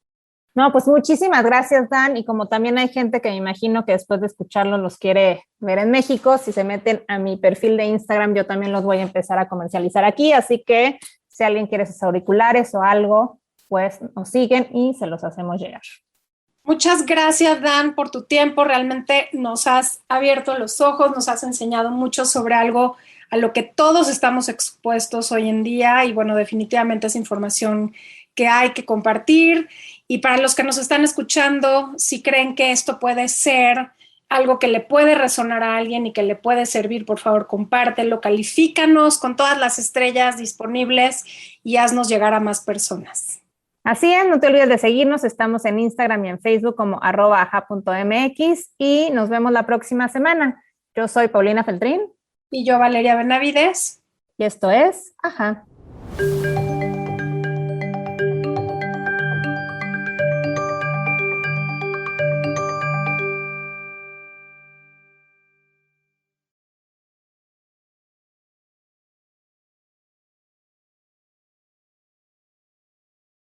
No, pues muchísimas gracias, Dan. Y como también hay gente que me imagino que después de escucharlo los quiere ver en México, si se meten a mi perfil de Instagram, yo también los voy a empezar a comercializar aquí. Así que si alguien quiere sus auriculares o algo, pues nos siguen y se los hacemos llegar. Muchas gracias, Dan, por tu tiempo. Realmente nos has abierto los ojos, nos has enseñado mucho sobre algo a lo que todos estamos expuestos hoy en día y bueno, definitivamente es información que hay que compartir. Y para los que nos están escuchando, si creen que esto puede ser algo que le puede resonar a alguien y que le puede servir, por favor, compártelo, califícanos con todas las estrellas disponibles y haznos llegar a más personas. Así es, no te olvides de seguirnos, estamos en instagram y en facebook como @aha.mx y nos vemos la próxima semana. Yo soy Paulina Feltrín. Y yo, Valeria Benavides. Y esto es Ajá.